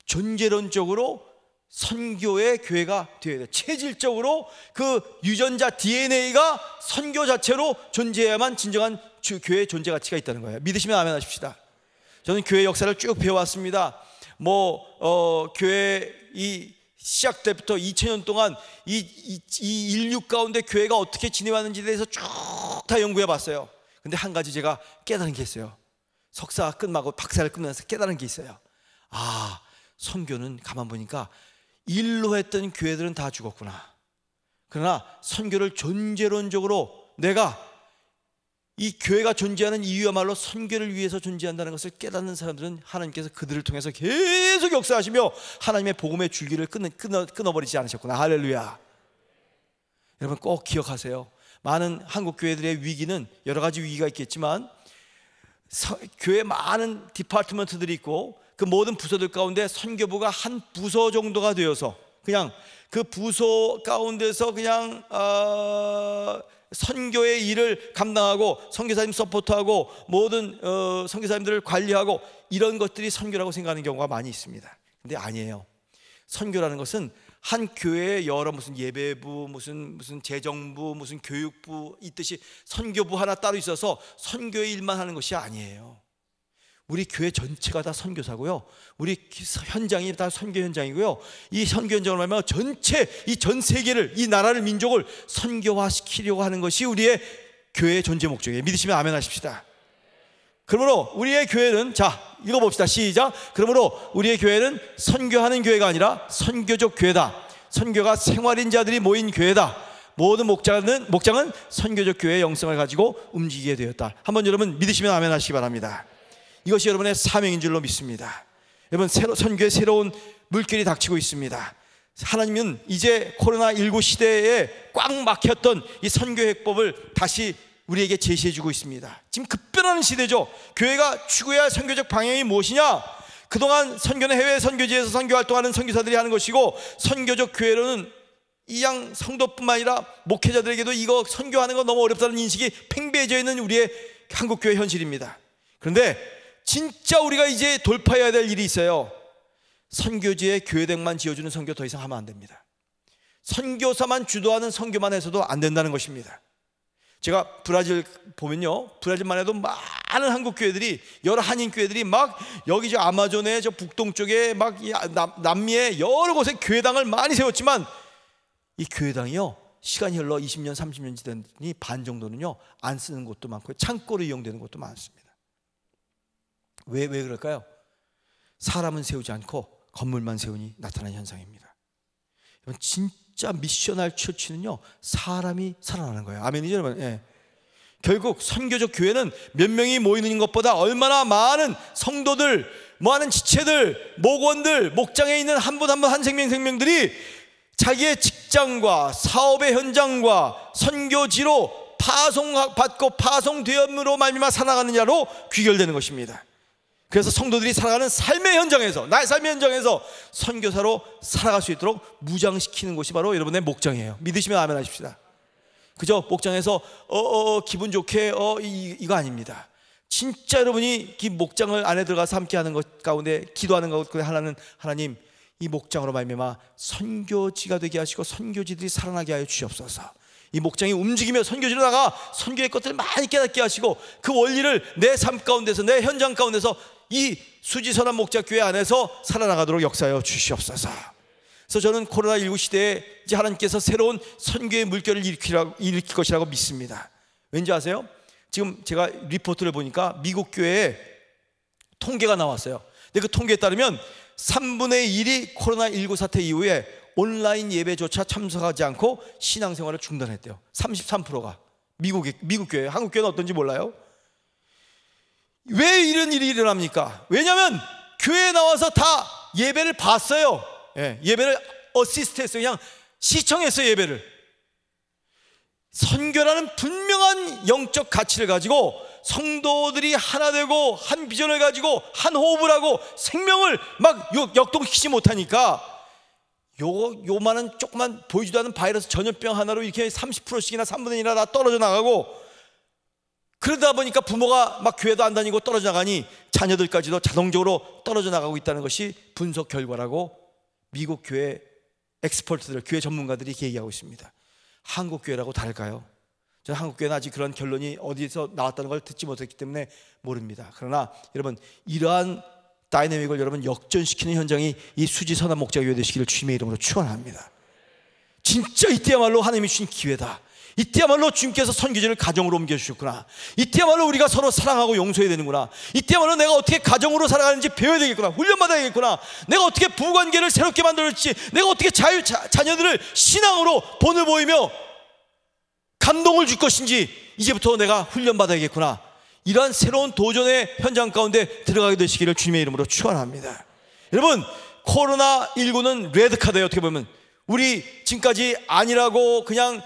존재론적으로 선교의 교회가 되어야 돼요. 체질적으로 그 유전자 DNA가 선교 자체로 존재해야만 진정한 교회의 존재 가치가 있다는 거예요. 믿으시면 아멘 하십시다. 저는 교회 역사를 쭉 배워왔습니다. 교회 이 시작 때부터 2000년 동안 이 인류 가운데 교회가 어떻게 지내왔는지에 대해서 쭉 다 연구해 봤어요. 근데 한 가지 제가 깨달은 게 있어요. 석사 끝나고 박사를 끝내서 깨달은 게 있어요. 아, 선교는 가만 보니까 일로 했던 교회들은 다 죽었구나. 그러나 선교를 존재론적으로 내가 이 교회가 존재하는 이유야말로 선교를 위해서 존재한다는 것을 깨닫는 사람들은 하나님께서 그들을 통해서 계속 역사하시며 하나님의 복음의 줄기를 끊어버리지 않으셨구나. 할렐루야. 여러분 꼭 기억하세요. 많은 한국 교회들의 위기는 여러 가지 위기가 있겠지만 교회 많은 디파트먼트들이 있고 그 모든 부서들 가운데 선교부가 한 부서 정도가 되어서 그냥 그 부서 가운데서 그냥 선교의 일을 감당하고 선교사님 서포트하고 모든 선교사님들을 관리하고 이런 것들이 선교라고 생각하는 경우가 많이 있습니다. 근데 아니에요. 선교라는 것은 한 교회에 여러 무슨 예배부, 무슨 재정부, 무슨 교육부 있듯이 선교부 하나 따로 있어서 선교의 일만 하는 것이 아니에요. 우리 교회 전체가 다 선교사고요. 우리 현장이 다 선교 현장이고요. 이 선교 현장을 하면 전체 이 전 세계를, 이 나라를, 민족을 선교화시키려고 하는 것이 우리의 교회의 존재 목적이에요. 믿으시면 아멘 하십시다. 그러므로 우리의 교회는, 자 읽어봅시다. 시작. 그러므로 우리의 교회는 선교하는 교회가 아니라 선교적 교회다. 선교가 생활인 자들이 모인 교회다. 모든 목장은 선교적 교회의 영성을 가지고 움직이게 되었다. 한번 여러분 믿으시면 아멘 하시기 바랍니다. 이것이 여러분의 사명인 줄로 믿습니다. 여러분 선교의 새로운 물결이 닥치고 있습니다. 하나님은 이제 코로나19 시대에 꽉 막혔던 이 선교 해법을 다시 우리에게 제시해주고 있습니다. 지금 급변하는 시대죠. 교회가 추구해야 할 선교적 방향이 무엇이냐? 그동안 선교는 해외 선교지에서 선교활동하는 선교사들이 하는 것이고, 선교적 교회로는 이양 성도뿐만 아니라 목회자들에게도 이거 선교하는 거 너무 어렵다는 인식이 팽배해져 있는 우리의 한국교회 현실입니다. 그런데 진짜 우리가 이제 돌파해야 될 일이 있어요. 선교지에 교회당만 지어주는 선교 더 이상 하면 안 됩니다. 선교사만 주도하는 선교만 해서도 안 된다는 것입니다. 제가 브라질 보면요, 브라질만 해도 많은 한국 교회들이, 여러 한인 교회들이 막 여기 저 아마존의 저 북동쪽에 막 남미의 여러 곳에 교회당을 많이 세웠지만 이 교회당이요, 시간이 흘러 20년 30년 지났더니 반 정도는요 안 쓰는 곳도 많고 창고로 이용되는 곳도 많습니다. 왜 그럴까요? 사람은 세우지 않고 건물만 세우니 나타나는 현상입니다. 진짜 미셔널 처치는요 사람이 살아나는 거예요. 아멘이죠 여러분? 예. 결국 선교적 교회는 몇 명이 모이는 것보다 얼마나 많은 성도들, 많은 지체들, 목원들, 목장에 있는 한 분 한 분 한 생명들이 자기의 직장과 사업의 현장과 선교지로 파송받고 파송되음으로 말미암아 살아가느냐로 귀결되는 것입니다. 그래서 성도들이 살아가는 삶의 현장에서, 나의 삶의 현장에서 선교사로 살아갈 수 있도록 무장시키는 것이 바로 여러분의 목장이에요. 믿으시면 아멘 하십시다. 그죠? 목장에서 기분 좋게 이거 아닙니다. 진짜 여러분이 이 목장을 안에 들어가서 함께하는 것 가운데 기도하는 것 가운데 하나는, 하나님 이 목장으로 말미암아 선교지가 되게 하시고 선교지들이 살아나게 하여 주시옵소서. 이 목장이 움직이며 선교지로 나가 선교의 것들을 많이 깨닫게 하시고 그 원리를 내 삶 가운데서, 내 현장 가운데서 이 수지선한 목자교회 안에서 살아나가도록 역사하여 주시옵소서. 그래서 저는 코로나19 시대에 이제 하나님께서 새로운 선교의 물결을 일으킬 것이라고 믿습니다. 왠지 아세요? 지금 제가 리포트를 보니까 미국 교회에 통계가 나왔어요. 근데 그 통계에 따르면 3분의 1이 코로나19 사태 이후에 온라인 예배조차 참석하지 않고 신앙생활을 중단했대요. 33%가 미국 교회, 한국 교회는 어떤지 몰라요. 왜 이런 일이 일어납니까? 왜냐하면 교회에 나와서 다 예배를 봤어요. 예, 예배를 어시스트 했어요. 그냥 시청했어요, 예배를. 선교라는 분명한 영적 가치를 가지고 성도들이 하나 되고 한 비전을 가지고 한 호흡을 하고 생명을 막 역동시키지 못하니까 요만한 조그만 보이지도 않는 바이러스 전염병 하나로 이렇게 30%씩이나 3분의 1이나 다 떨어져 나가고, 그러다 보니까 부모가 막 교회도 안 다니고 떨어져 나가니 자녀들까지도 자동적으로 떨어져 나가고 있다는 것이 분석 결과라고 미국 교회 엑스퍼트들, 교회 전문가들이 이렇게 얘기하고 있습니다. 한국 교회라고 다를까요? 저는 한국 교회는 아직 그런 결론이 어디서 나왔다는 걸 듣지 못했기 때문에 모릅니다. 그러나 여러분, 이러한 다이내믹을 여러분 역전시키는 현장이 이 수지선한 목자교회 되시기를 주님의 이름으로 축원합니다. 진짜 이때야말로 하나님이 주신 기회다. 이때야말로 주님께서 선교지를 가정으로 옮겨주셨구나. 이때야말로 우리가 서로 사랑하고 용서해야 되는구나. 이때야말로 내가 어떻게 가정으로 살아가는지 배워야 되겠구나. 훈련받아야 되겠구나. 내가 어떻게 부부관계를 새롭게 만들었지, 내가 어떻게 자녀들을 신앙으로 본을 보이며 감동을 줄 것인지 이제부터 내가 훈련받아야겠구나. 이러한 새로운 도전의 현장 가운데 들어가게 되시기를 주님의 이름으로 축원합니다. 여러분, 코로나19는 레드카드예요. 어떻게 보면 우리 지금까지 아니라고 그냥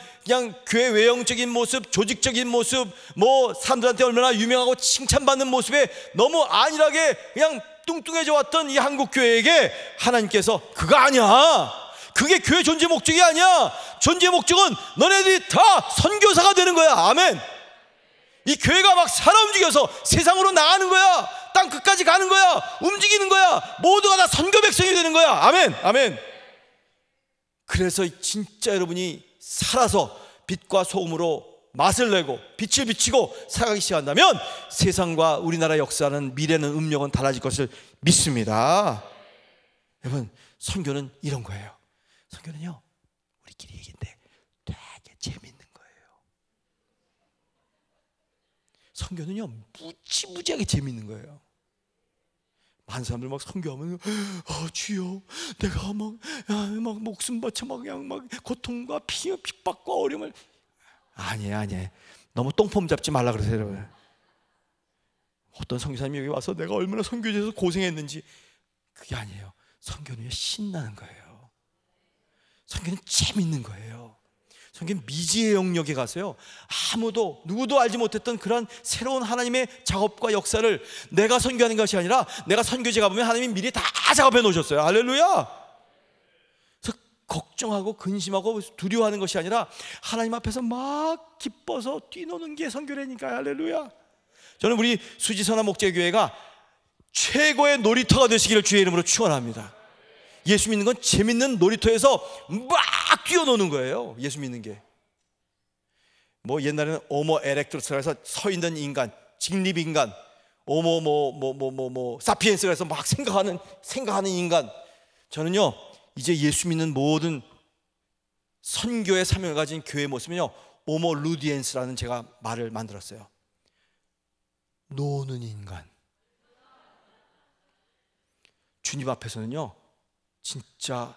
교회 외형적인 모습, 조직적인 모습, 뭐 사람들한테 얼마나 유명하고 칭찬받는 모습에 너무 안일하게 그냥 뚱뚱해져 왔던 이 한국 교회에게 하나님께서 그거 아니야, 그게 교회 존재 목적이 아니야. 존재 목적은 너네들이 다 선교사가 되는 거야. 아멘. 이 교회가 막 살아 움직여서 세상으로 나가는 거야. 땅 끝까지 가는 거야. 움직이는 거야. 모두가 다 선교 백성이 되는 거야. 아멘. 아멘. 그래서 진짜 여러분이 살아서 빛과 소금으로 맛을 내고 빛을 비치고 살아가기 시작한다면 세상과 우리나라 역사는, 미래는, 운명은 달라질 것을 믿습니다. 여러분, 선교는 이런 거예요. 선교는요, 우리끼리 얘기인데 되게 재밌는 거예요. 선교는요, 무지무지하게 재밌는 거예요. 많은 사람들 막 선교하면 주여, 내가 막 목숨 바쳐 막 고통과 핍박과 어려움을. 아니에요. 너무 똥폼 잡지 말라 그러세요, 여러분. 어떤 선교사님이 여기 와서 내가 얼마나 선교지에서 고생했는지, 그게 아니에요. 선교는 신나는 거예요. 선교는 재밌는 거예요. 선교는 미지의 영역에 가서요, 누구도 알지 못했던 그런 새로운 하나님의 작업과 역사를 내가 선교하는 것이 아니라, 내가 선교지 가보면 하나님이 미리 다 작업해 놓으셨어요. 할렐루야. 그래서 걱정하고 근심하고 두려워하는 것이 아니라 하나님 앞에서 막 기뻐서 뛰노는 게 선교라니까요. 할렐루야. 저는 우리 수지선한 목자교회가 최고의 놀이터가 되시기를 주의 이름으로 축원합니다. 예수 믿는 건 재밌는 놀이터에서 막 뛰어노는 거예요. 예수 믿는 게. 뭐 옛날에는 오모 에렉트로스라 해서 서 있는 인간, 직립인간, 사피엔스라 해서 막 생각하는 인간. 저는요, 이제 예수 믿는 모든 선교의 사명을 가진 교회의 모습은요, 오모 루디엔스라는 제가 말을 만들었어요. 노는 인간. 주님 앞에서는요, 진짜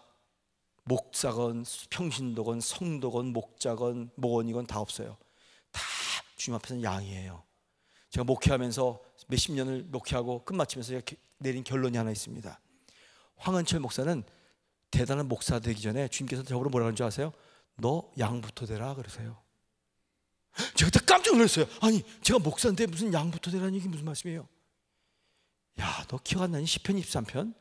목사건 평신도건 성도건 목자건 목원이건 다 없어요. 다 주님 앞에서는 양이에요. 제가 목회하면서 몇십 년을 목회하고 끝마치면서 내린 결론이 하나 있습니다. 황은철 목사는 대단한 목사 되기 전에 주님께서 저보고 뭐라 그러는 줄 아세요? 너 양부터 되라 그러세요. 제가 그때 깜짝 놀랐어요. 아니, 제가 목사인데 무슨 양부터 되라는 얘기 무슨 말씀이에요? 야, 너 기억 안 나니? 시편 23편?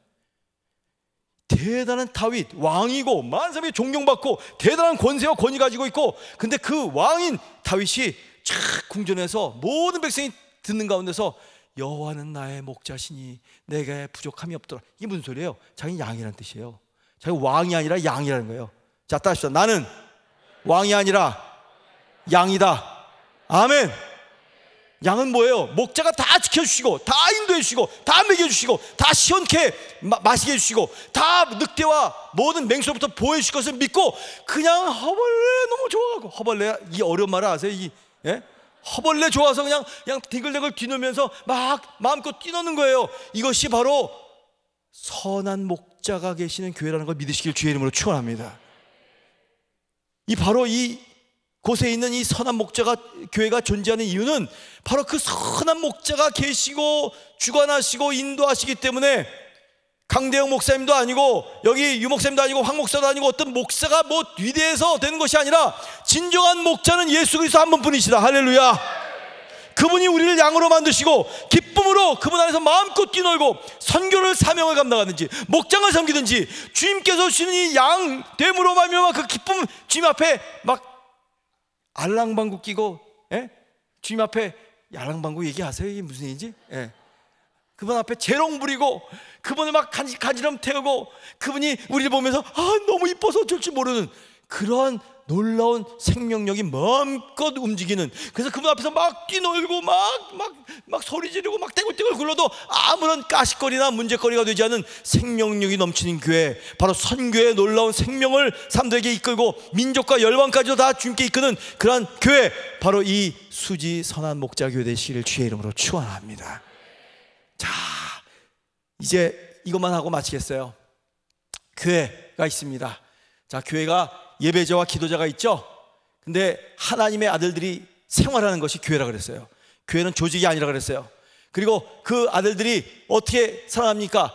대단한 다윗, 왕이고 만사에 존경받고 대단한 권세와 권위 가지고 있고, 근데 그 왕인 다윗이 촥 궁전에서 모든 백성이 듣는 가운데서 여호와는 나의 목자시니 내게 부족함이 없더라. 이게 무슨 소리예요? 자기 양이라는 뜻이에요. 자기 왕이 아니라 양이라는 거예요. 자, 따라합시다. 나는 왕이 아니라 양이다. 아멘. 양은 뭐예요? 목자가 다 지켜주시고, 다 인도해주시고, 다 먹여주시고, 다 시원케 마시게 해주시고, 다 늑대와 모든 맹수로부터 보호해주실 것을 믿고 그냥 허벌레 너무 좋아하고, 허벌레, 이 어려운 말을 아세요? 허벌레 좋아서 그냥 뒹글뒹글 뛰놀면서 막 마음껏 뛰노는 거예요. 이것이 바로 선한 목자가 계시는 교회라는 걸 믿으시길 주의 이름으로 축원합니다. 바로 이 곳에 있는 이 선한 목자가 교회가 존재하는 이유는 바로 그 선한 목자가 계시고 주관하시고 인도하시기 때문에 강대영 목사님도 아니고 여기 유 목사님도 아니고 황 목사도 아니고 어떤 목사가 뭐 위대해서 되는 것이 아니라 진정한 목자는 예수 그리스도 한 분뿐이시다. 할렐루야. 그분이 우리를 양으로 만드시고 기쁨으로 그분 안에서 마음껏 뛰놀고 선교를 사명을 감당하든지 목장을 섬기든지 주님께서 주시는 이 양 됨으로 말미암아 그 기쁨 주님 앞에 막 알랑방구 끼고, 예? 주님 앞에 알랑방구 얘기하세요. 이게 무슨 얘기지? 예. 그분 앞에 재롱 부리고 그분을 막 간지럼 태우고 그분이 우리를 보면서 너무 이뻐서 어쩔 줄 모르는 그러한 놀라운 생명력이 마음껏 움직이는, 그래서 그분 앞에서 막 뛰놀고 막 소리 지르고 막 떼굴떼굴 굴러도 아무런 가시거리나 문제거리가 되지 않는 생명력이 넘치는 교회, 바로 선교의 놀라운 생명을 사람들에게 이끌고 민족과 열방까지도 다 주님께 이끄는 그러한 교회, 바로 이 수지 선한 목자 교회 되시기를 주의 이름으로 축원합니다. 자, 이제 이것만 하고 마치겠어요. 교회가 있습니다. 자, 교회가 예배자와 기도자가 있죠. 근데 하나님의 아들들이 생활하는 것이 교회라 그랬어요. 교회는 조직이 아니라 그랬어요. 그리고 그 아들들이 어떻게 살아납니까?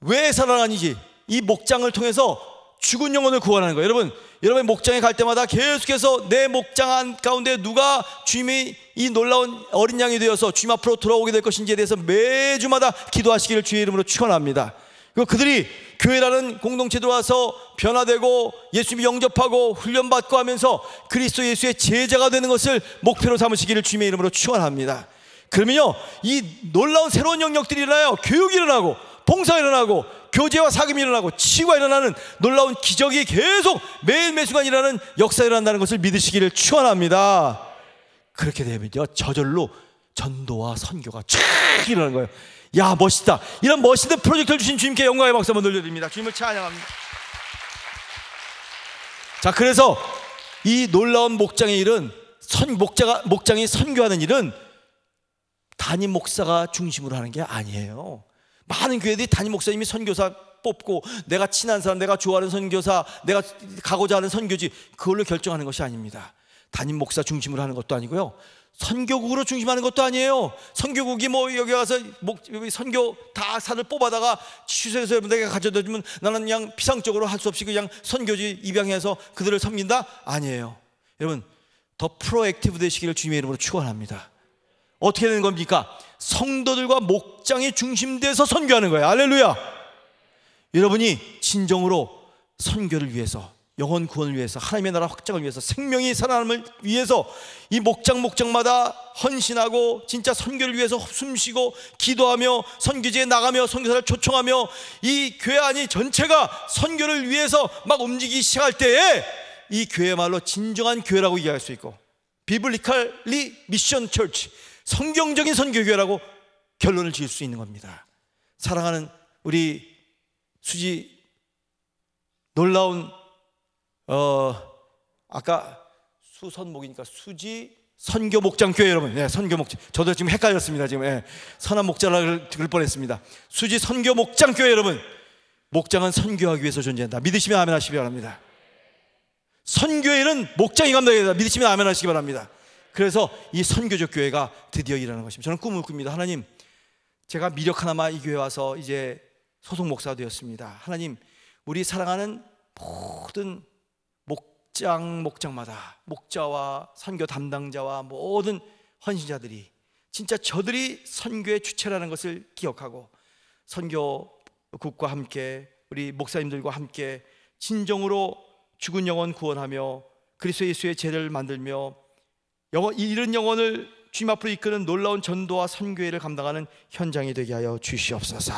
왜 살아나는지 이 목장을 통해서 죽은 영혼을 구원하는 거예요. 여러분 목장에 갈 때마다 계속해서 내 목장 가운데 누가 주님의 이 놀라운 어린 양이 되어서 주님 앞으로 돌아오게 될 것인지에 대해서 매주마다 기도하시기를 주의 이름으로 축원합니다. 그리고 그들이 교회라는 공동체에 들어와서 변화되고 예수님을 영접하고 훈련받고 하면서 그리스도 예수의 제자가 되는 것을 목표로 삼으시기를 주님의 이름으로 축원합니다. 그러면요, 이 놀라운 새로운 영역들이 일어나요. 교육이 일어나고 봉사가 일어나고 교제와 사귐이 일어나고 치유가 일어나는 놀라운 기적이 계속 매일 매순간 일어나는 역사가 일어난다는 것을 믿으시기를 축원합니다. 그렇게 되면요, 저절로 전도와 선교가 쫙 일어나는 거예요. 야, 멋있다. 이런 멋있는 프로젝트를 주신 주님께 영광의 박수 한번 돌려드립니다. 주님을 찬양합니다. 자, 그래서 이 놀라운 목장의 일은 목장이 선교하는 일은 담임 목사가 중심으로 하는 게 아니에요. 많은 교회들이 담임 목사님이 선교사 뽑고 내가 친한 사람, 내가 좋아하는 선교사, 내가 가고자 하는 선교지, 그걸로 결정하는 것이 아닙니다. 담임 목사 중심으로 하는 것도 아니고요, 선교국으로 중심하는 것도 아니에요. 선교국이 뭐 여기 와서 선교 다 산을 뽑아다가 취소해서 여러분들에게 가져다 주면 나는 그냥 피상적으로 할 수 없이 그냥 선교지 입양해서 그들을 섬긴다? 아니에요. 여러분, 더 프로액티브 되시기를 주님의 이름으로 축원합니다. 어떻게 되는 겁니까? 성도들과 목장이 중심돼서 선교하는 거예요. 할렐루야. 여러분이 진정으로 선교를 위해서, 영혼 구원을 위해서, 하나님의 나라 확장을 위해서, 생명이 살아남을 위해서 이 목장마다 헌신하고 진짜 선교를 위해서 숨쉬고 기도하며 선교지에 나가며 선교사를 초청하며 이 교회 안이 전체가 선교를 위해서 막 움직이기 시작할 때에 이 교회야말로 진정한 교회라고 이야기할 수 있고, 비블리컬리 미션 처치, 성경적인 선교교회라고 결론을 지을 수 있는 겁니다. 사랑하는 우리 수지, 놀라운 아까 수선목이니까 수지 선교 목장 교회 여러분, 네, 선교 목장. 저도 지금 헷갈렸습니다. 지금, 네, 선한 목자라 그럴 뻔했습니다. 수지 선교 목장 교회 여러분, 목장은 선교하기 위해서 존재한다. 믿으시면 아멘 하시기 바랍니다. 선교의 일은 목장이 감당해야 된다. 믿으시면 아멘 하시기 바랍니다. 그래서 이 선교적 교회가 드디어 일어나는 것입니다. 저는 꿈을 꿉니다. 하나님, 제가 미력 하나만 이 교회 와서 이제 소속 목사가 되었습니다. 하나님, 우리 사랑하는 모든 목장마다 목자와 선교 담당자와 모든 헌신자들이 진짜 저들이 선교의 주체라는 것을 기억하고 선교국과 함께 우리 목사님들과 함께 진정으로 죽은 영혼 구원하며 그리스도 예수의 제자를 만들며 이런 영혼을 주님 앞으로 이끄는 놀라운 전도와 선교회를 감당하는 현장이 되게 하여 주시옵소서.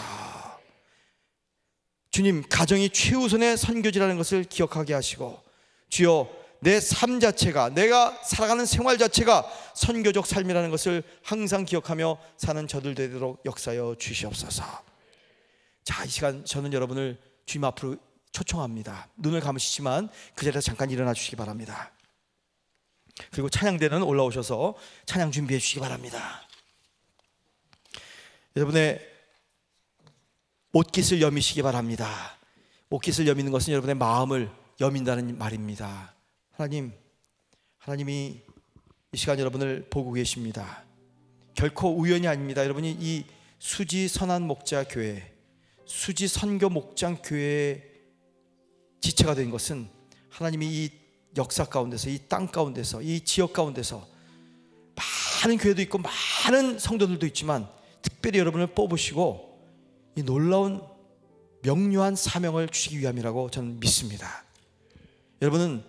주님, 가정이 최우선의 선교지라는 것을 기억하게 하시고, 주여, 내 삶 자체가, 내가 살아가는 생활 자체가 선교적 삶이라는 것을 항상 기억하며 사는 저들 되도록 역사하여 주시옵소서. 자, 이 시간 저는 여러분을 주님 앞으로 초청합니다. 눈을 감으시지만 그 자리에서 잠깐 일어나 주시기 바랍니다. 그리고 찬양대는 올라오셔서 찬양 준비해 주시기 바랍니다. 여러분의 옷깃을 여미시기 바랍니다. 옷깃을 여미는 것은 여러분의 마음을 여민다는 말입니다. 하나님이 이 시간 여러분을 보고 계십니다. 결코 우연이 아닙니다. 여러분이 이 수지 선한 목자 교회, 수지 선교 목장 교회의 지체가 된 것은 하나님이 이 역사 가운데서, 이 땅 가운데서, 이 지역 가운데서 많은 교회도 있고 많은 성도들도 있지만 특별히 여러분을 뽑으시고 이 놀라운 명료한 사명을 주시기 위함이라고 저는 믿습니다. 여러분은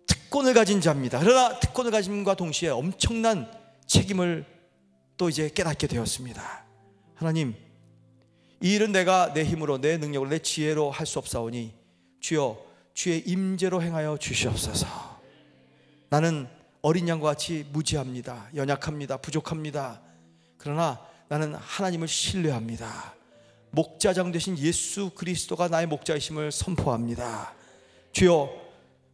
특권을 가진 자입니다. 그러나 특권을 가짐과 동시에 엄청난 책임을 또 이제 깨닫게 되었습니다. 하나님, 이 일은 내가 내 힘으로, 내 능력으로, 내 지혜로 할 수 없사오니 주여 주의 임재로 행하여 주시옵소서. 나는 어린 양과 같이 무지합니다. 연약합니다. 부족합니다. 그러나 나는 하나님을 신뢰합니다. 목자장 되신 예수 그리스도가 나의 목자이심을 선포합니다. 주여,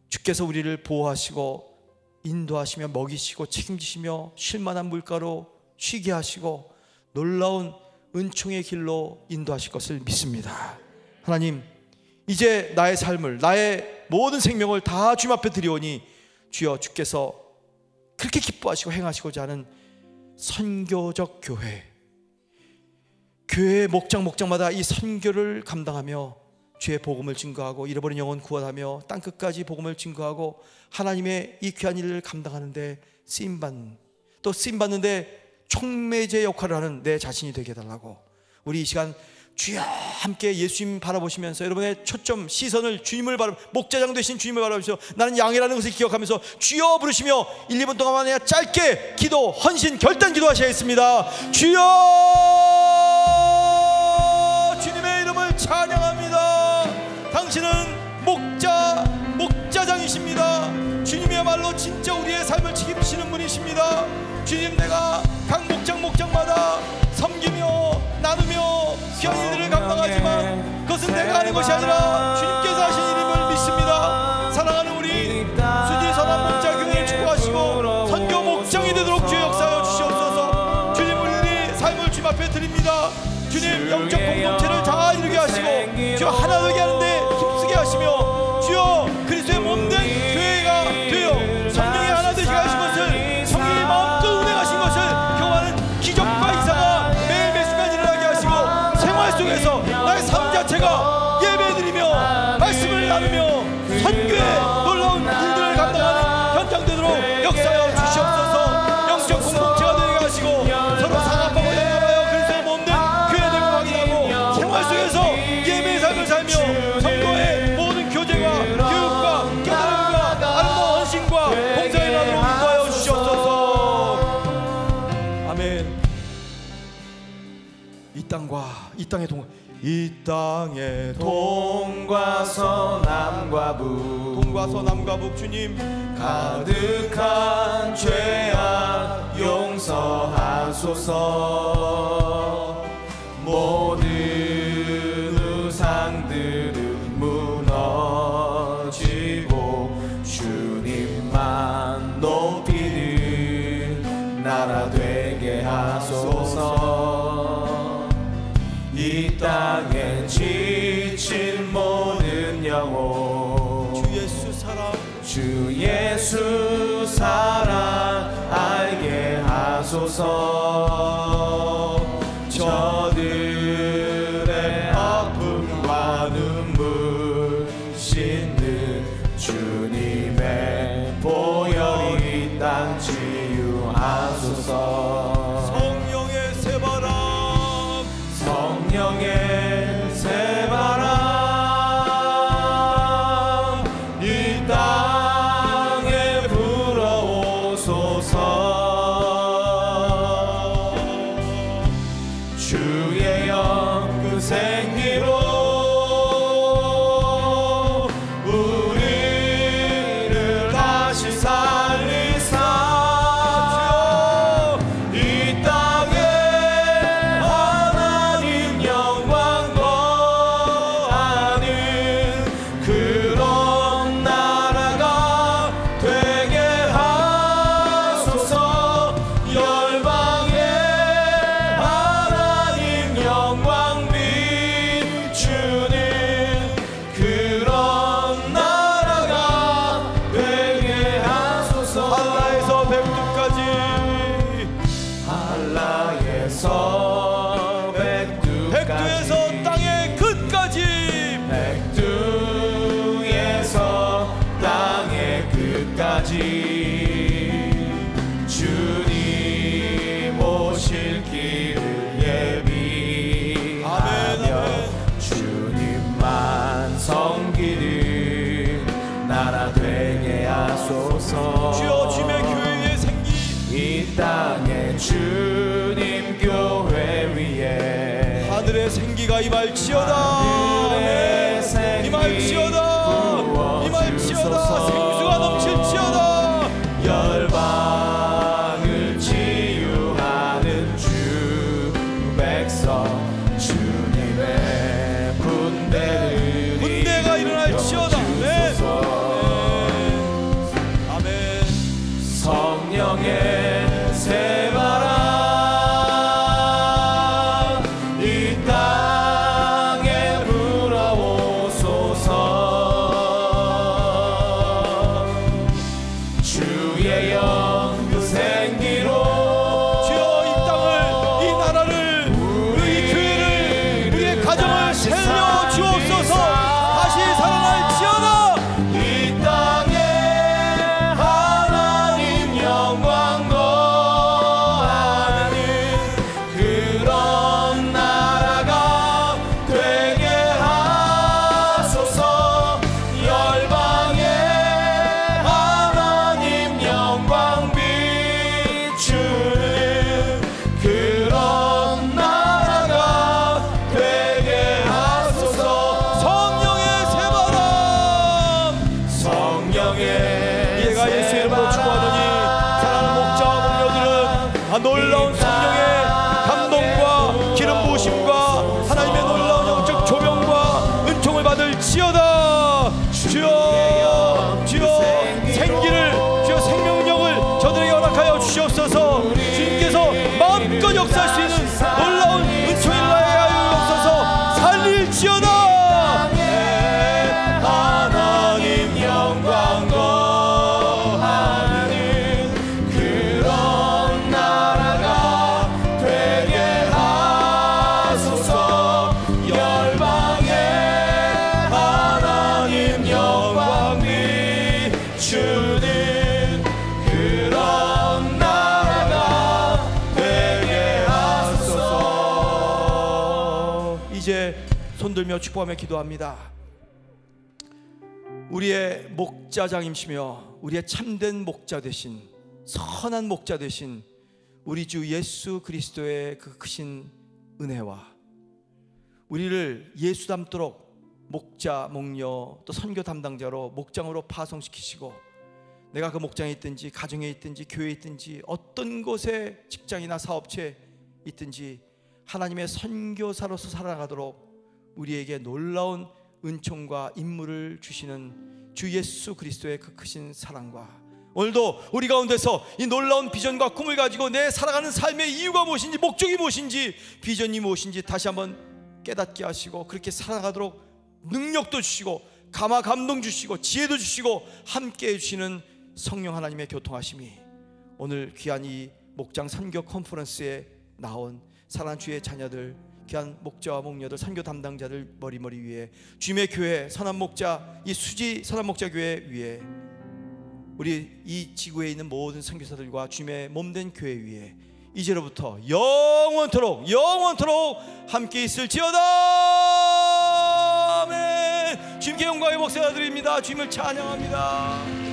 주께서 우리를 보호하시고 인도하시며 먹이시고 책임지시며 쉴만한 물가로 쉬게 하시고 놀라운 은총의 길로 인도하실 것을 믿습니다. 하나님, 이제 나의 삶을, 나의 모든 생명을 다 주님 앞에 드리오니 주여, 주께서 그렇게 기뻐하시고 행하시고자 하는 선교적 교회의 목장마다 이 선교를 감당하며 주의 복음을 증거하고 잃어버린 영혼 구원하며 땅끝까지 복음을 증거하고 하나님의 이 귀한 일을 감당하는데 쓰임받는, 또 쓰임받는데 촉매제 역할을 하는 내 자신이 되게 해달라고, 우리 이 시간 주여 함께 예수님 바라보시면서 여러분의 초점, 시선을 주님을 목자장 되신 주님을 바라보시면서 나는 양이라는 것을 기억하면서 주여 부르시며 1, 2분 동안만 짧게 기도, 헌신, 결단 기도하셔야겠습니다. 주여, 주님의 이름을 찬양합니다. 당신은 목자장이십니다. 주님이야말로 진짜 우리의 삶을 책임지시는 분이십니다. 주님, 내가 각 목장마다 섬기며 나누며 귀한 일들을 감당하지만 그것은 내가 하는 것이 아니라 주님께서 하신 일임을 믿습니다. 사랑하는 우리 수지 선한 목자교회를 축복하시고 선교 목장이 되도록 주의 역사하여 주시옵소서. 주님, 우리 삶을 주님 앞에 드립니다. 주님, 영적 공동체를 다 이루게 하시고 주여 하나 되게 하는데 힘쓰게 하시며 주여 그리스도의 몸된 교회가 되어 성령이 하나 되시게 하신 것을, 성령의 마음껏 운행하신 것을 경험하는 기적과 이사가 매일매일 순간 일어나게 하시고 생활 속에서 나의 삶 자체가 예배드리며 말씀을 나누며 선교의 놀라운 일들을 감당하는 현장 되도록 역사하여 주시옵소서. 영적 공동체가 되게 하시고 서로 상합하고 연합하여 그리스도의 몸된 교회 됨을 확인하고 생활 속에서 예배의 삶을 살며 선교의 모든 교제와 교육과 깨달음과 아름다운 헌신과 봉사의 나라로 인도하여 주시옵소서. 아멘. 이 땅의 동과 서남과 북 주님, 가득한 죄악 용서하소서. 모든 우상들은 무너지고 주님만 높이는 나라 되게 하소서. 이 땅에 지친 모든 영혼 주 예수 사랑 알게 하소서. 저들의 아픔과 눈물 씻는 주님의 보혈이 이 땅 치유하소서. 성령의 새바람 이 땅에 불어오소서. 주님 오실 길을 예비하며 주님만 섬기는 나라 되게 하소서. 주여 주님의 교회의 생기 이 땅에 주님 교회 위에 하늘의 생기가 임할지어다. 하늘의 생기 임할지어다. 임할지어다. 생수가 넘칠지어다. 열방을 치유하는 주 백성 주님의 군대가 일어날지어다. 네. 아멘. 성령의 새바람 이 땅에 불어오소서. 주의 영 생기로 주여 이 땅을, 이 나라를, 우리 교회를, 우리의 가정을 살려 주옵소서. 다시 살아날지어다. 이 땅에 하나님 영광 거하는 그런 나라가 되게 하소서. 열방에 하나님 영광 비추는 그런 나라가 되게 하소서. 성령의 새바람. 성령의 얘가 예수 이름으로 축복하더니 사랑하는 목자와 목녀들은 놀라운 성령의 감동과 기름 부으심과 하나님의 놀라운 영적 조명과 은총을 받을지어다. 주여 주여 생기를, 주여 생명력을 저들에게 허락하여 주시옵소서. 주님께서 마음껏 역사할 수 있는 놀라운 은총을 나에게 하여 주옵소서. 살릴지어다. 하나님 영광 거하는 그런 나라가 되게 하소서. 열방에 하나님 영광 비추는 그런 나라가 되게 하소서. 이제 손들며 축복하며 기도합니다. 우리의 목자장이시며 우리의 참된 목자 되신, 선한 목자 되신 우리 주 예수 그리스도의 그 크신 은혜와 우리를 예수 닮도록 목자, 목녀 또 선교 담당자로 목장으로 파송시키시고, 내가 그 목장에 있든지 가정에 있든지 교회에 있든지 어떤 곳에 직장이나 사업체에 있든지 하나님의 선교사로서 살아가도록 우리에게 놀라운 은총과 임무를 주시는 주 예수 그리스도의 그 크신 사랑과, 오늘도 우리 가운데서 이 놀라운 비전과 꿈을 가지고 내 살아가는 삶의 이유가 무엇인지, 목적이 무엇인지, 비전이 무엇인지 다시 한번 깨닫게 하시고 그렇게 살아가도록 능력도 주시고 감동 주시고 지혜도 주시고 함께 해주시는 성령 하나님의 교통하심이 오늘 귀한 이 목장 선교 컨퍼런스에 나온 사랑하는 주의 자녀들, 귀한 목자와 목녀들, 선교 담당자들 머리머리 위에, 주님의 교회 선한 목자, 이 수지 선한 목자 교회 위에, 우리 이 지구에 있는 모든 선교사들과 주님의 몸된 교회 위에 이제로부터 영원토록 함께 있을지어다. 아멘. 주님께 영광의 목소리 드립니다. 주님을 찬양합니다.